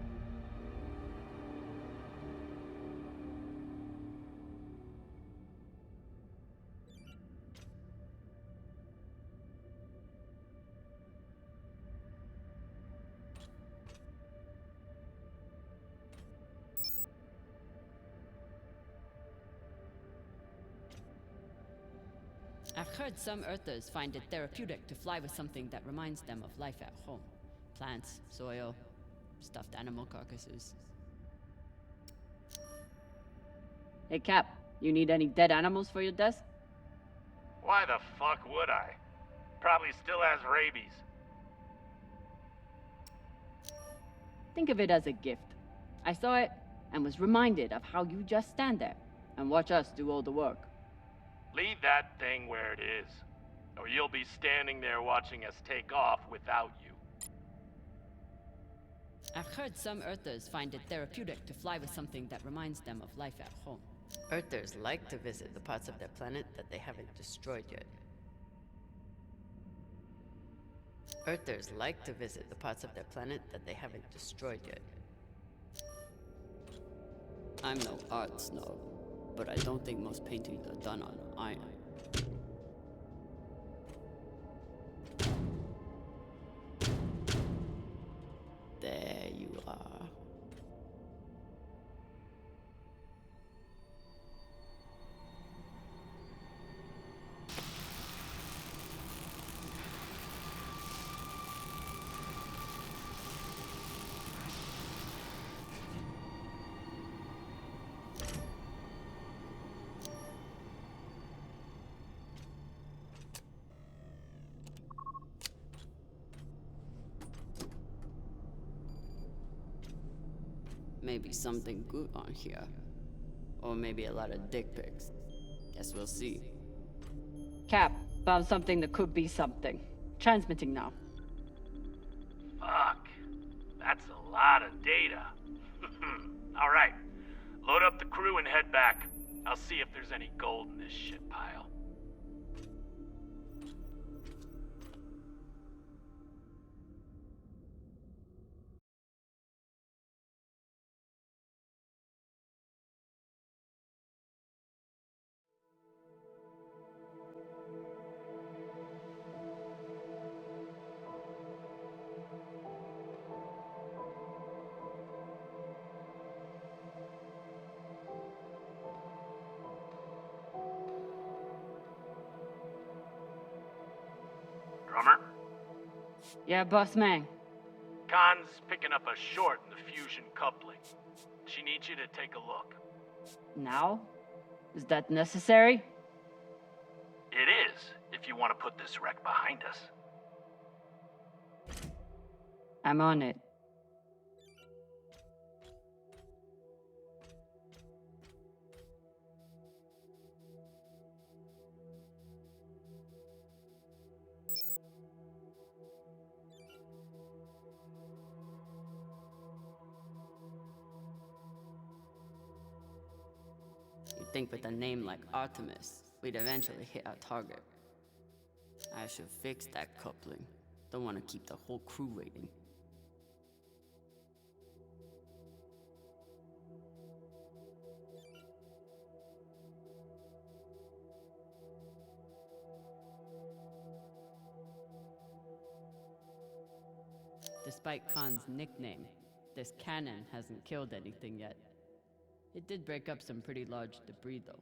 I've heard some Earthers find it therapeutic to fly with something that reminds them of life at home. Plants, soil, stuffed animal carcasses. Hey, Cap, you need any dead animals for your desk? Why the fuck would I? Probably still has rabies. Think of it as a gift. I saw it and was reminded of how you just stand there and watch us do all the work. Leave that thing where it is, or you'll be standing there watching us take off without you. I've heard some Earthers find it therapeutic to fly with something that reminds them of life at home. Earthers like to visit the parts of their planet that they haven't destroyed yet. Earthers like to visit the parts of their planet that they haven't destroyed yet. I'm no art snob, but I don't think most paintings are done on iron. There you are. Maybe something good on here. Or maybe a lot of dick pics. Guess we'll see. Cap, found something that could be something. Transmitting now. Fuck. That's a lot of data. Alright. Load up the crew and head back. I'll see if there's any gold in this shit pile. Drummer? Yeah, boss man. Khan's picking up a short in the fusion coupling. She needs you to take a look. Now? Is that necessary? It is, if you want to put this wreck behind us. I'm on it. You'd think with a name like Artemis, we'd eventually hit our target. I should fix that coupling. Don't want to keep the whole crew waiting. Despite Khan's nickname, this cannon hasn't killed anything yet. It did break up some pretty large debris, though.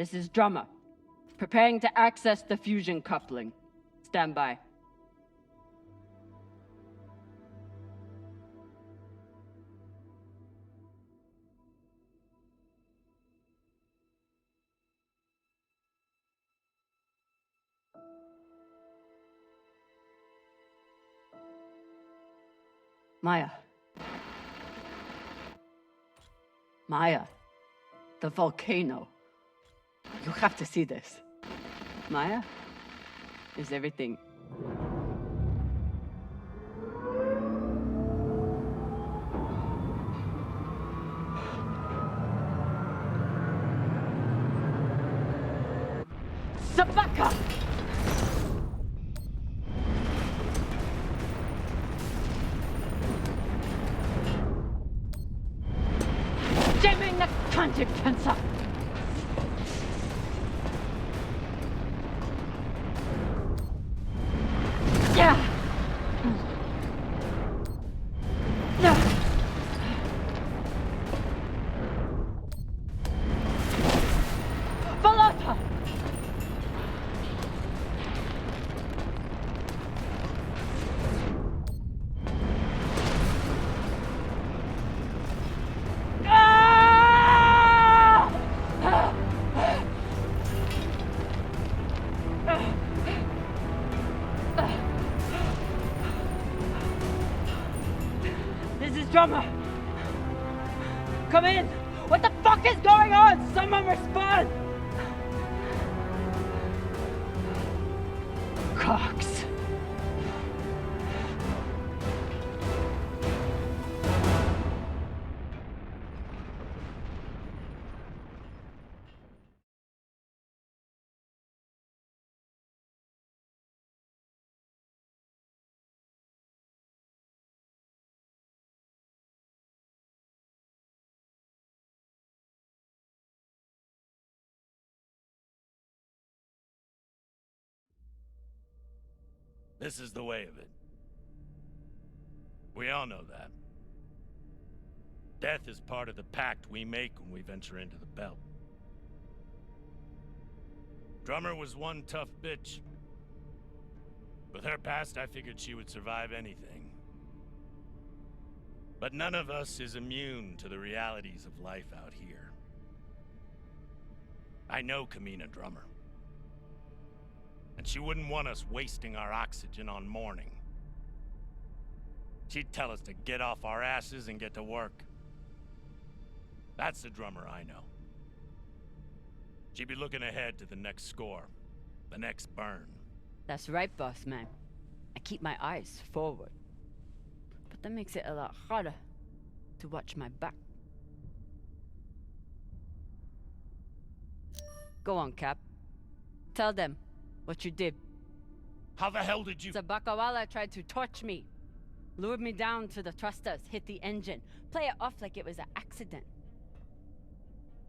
This is Drummer. Preparing to access the fusion coupling. Stand by. Maya. Maya. The volcano. You have to see this. Maya? Is everything... Sabaka! Jamming the consequenza! Yeah! Volata! This is Drummer. Come in. What the fuck is going on? Someone respond. Cox. This is the way of it. We all know that. Death is part of the pact we make when we venture into the belt. Drummer was one tough bitch. With her past, I figured she would survive anything. But none of us is immune to the realities of life out here. I know Camina Drummer. And she wouldn't want us wasting our oxygen on mourning. She'd tell us to get off our asses and get to work. That's the Drummer I know. She'd be looking ahead to the next score, the next burn. That's right, boss man. I keep my eyes forward. But that makes it a lot harder to watch my back. Go on, Cap. Tell them what you did. How the hell did you... Sabakawala tried to torch me. Lured me down to the thrusters, hit the engine. Play it off like it was an accident.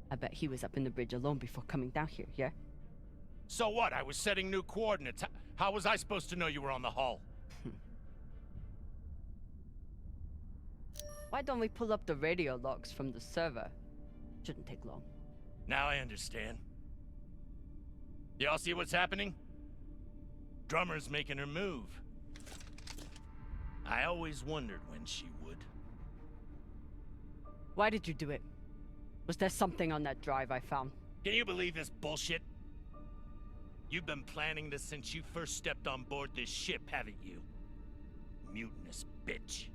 I bet he was up in the bridge alone before coming down here, yeah? So what? I was setting new coordinates. How was I supposed to know you were on the hull? Why don't we pull up the radio logs from the server? Shouldn't take long. Now I understand. Y'all see what's happening? Drummer's making her move. I always wondered when she would. Why did you do it? Was there something on that drive I found? Can you believe this bullshit? You've been planning this since you first stepped on board this ship, haven't you? Mutinous bitch.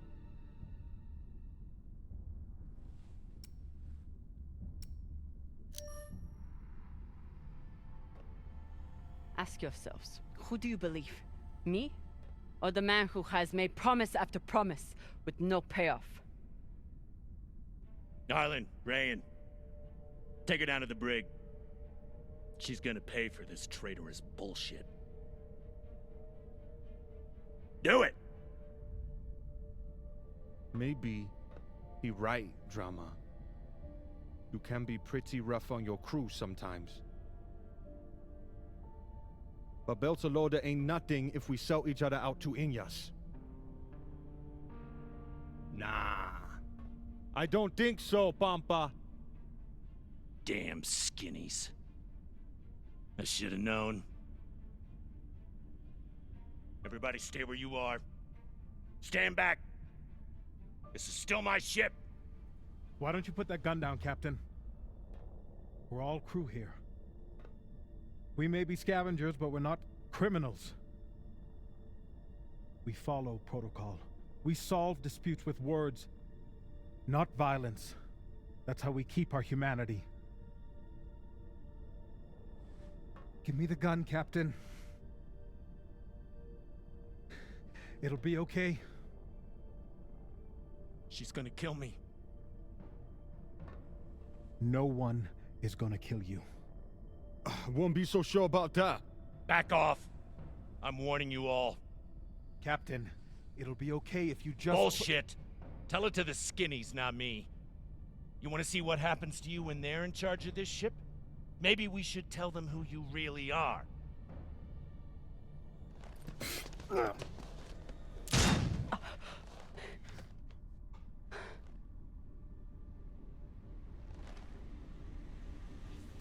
Ask yourselves, who do you believe? Me? Or the man who has made promise after promise with no payoff? Arlen, Rayan, take her down to the brig. She's gonna pay for this traitorous bullshit. Do it! Maybe he right, Drama. You can be pretty rough on your crew sometimes. But Beltalorda ain't nothing if we sell each other out to Inyas. Nah. I don't think so, Pampa. Damn skinnies. I should have known. Everybody stay where you are. Stand back. This is still my ship. Why don't you put that gun down, Captain? We're all crew here. We may be scavengers, but we're not criminals. We follow protocol. We solve disputes with words, not violence. That's how we keep our humanity. Give me the gun, Captain. It'll be okay. She's gonna kill me. No one is gonna kill you. I won't be so sure about that. Back off. I'm warning you all. Captain, it'll be okay if you just... Bullshit. Tell it to the skinnies, not me. You want to see what happens to you when they're in charge of this ship? Maybe we should tell them who you really are.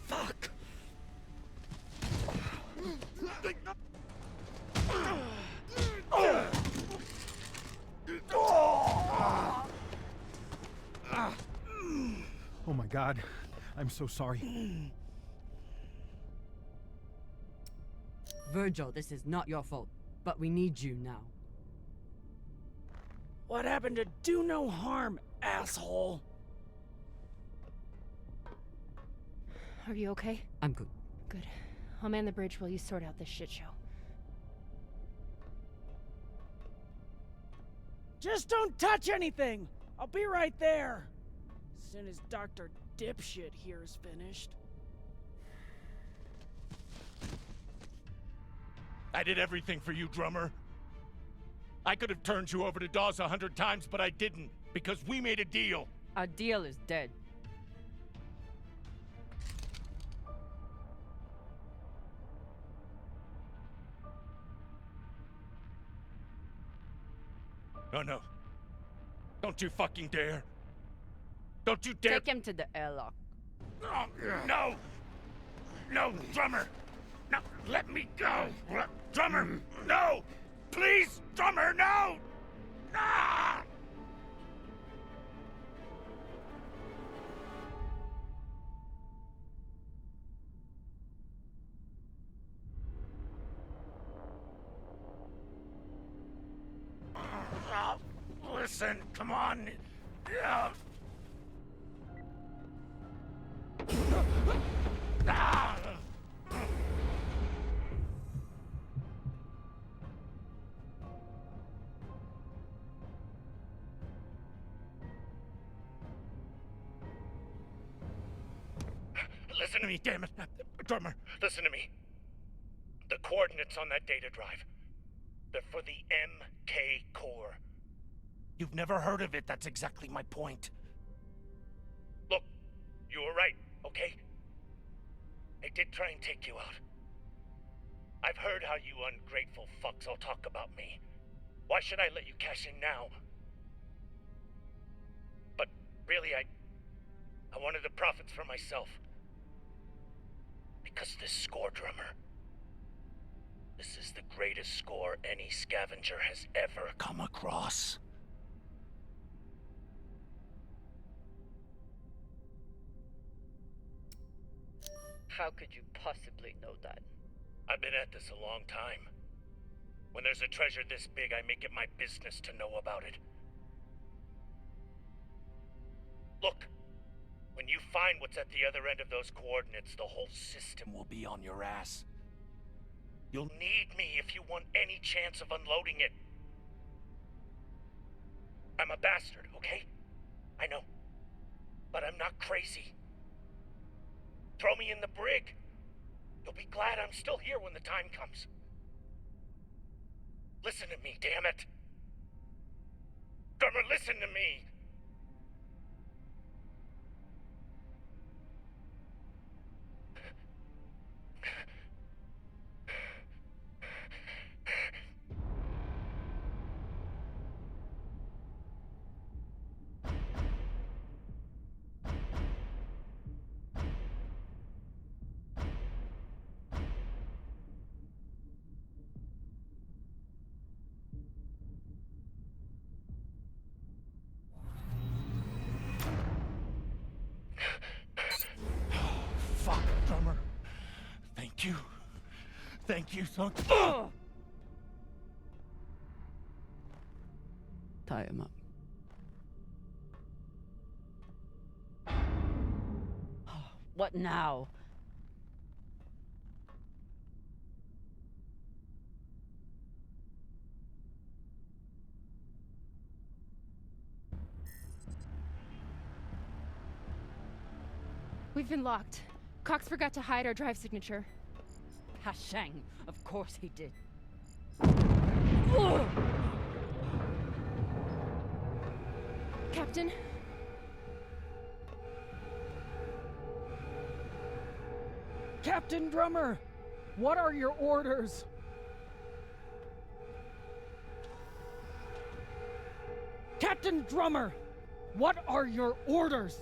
Fuck! Oh my God, I'm so sorry. Virgil, this is not your fault, but we need you now. What happened to do no harm, asshole? Are you okay? I'm good. Good. I'll man the bridge while you sort out this shit show. Just don't touch anything! I'll be right there! As soon as Dr. Dipshit here is finished. I did everything for you, Drummer. I could have turned you over to Dawes 100 times, but I didn't, because we made a deal. Our deal is dead. Oh no. Don't you fucking dare. Don't you dare. Take him to the airlock. Oh, no! No, Drummer! No, let me go! Drummer, no! Please, Drummer, no! Ah! Listen, come on. Yeah. Ah! Listen to me, damn it. Drummer, listen to me. The coordinates on that data drive, they're for the MK core. You've never heard of it, that's exactly my point. Look, you were right, okay? I did try and take you out. I've heard how you ungrateful fucks all talk about me. Why should I let you cash in now? But really, I wanted the profits for myself. Because this score, Drummer, this is the greatest score any scavenger has ever come across. How could you possibly know that? I've been at this a long time. When there's a treasure this big, I make it my business to know about it. Look, when you find what's at the other end of those coordinates, the whole system will be on your ass. You'll need me if you want any chance of unloading it. I'm a bastard, okay? I know. But I'm not crazy. Throw me in the brig. You'll be glad I'm still here when the time comes. Listen to me, damn it. Drummer, listen to me. Thank you so... Tie him up. What now? We've been locked. Cox forgot to hide our drive signature. Hashang, of course he did. Captain? Captain Drummer! What are your orders? Captain Drummer! What are your orders?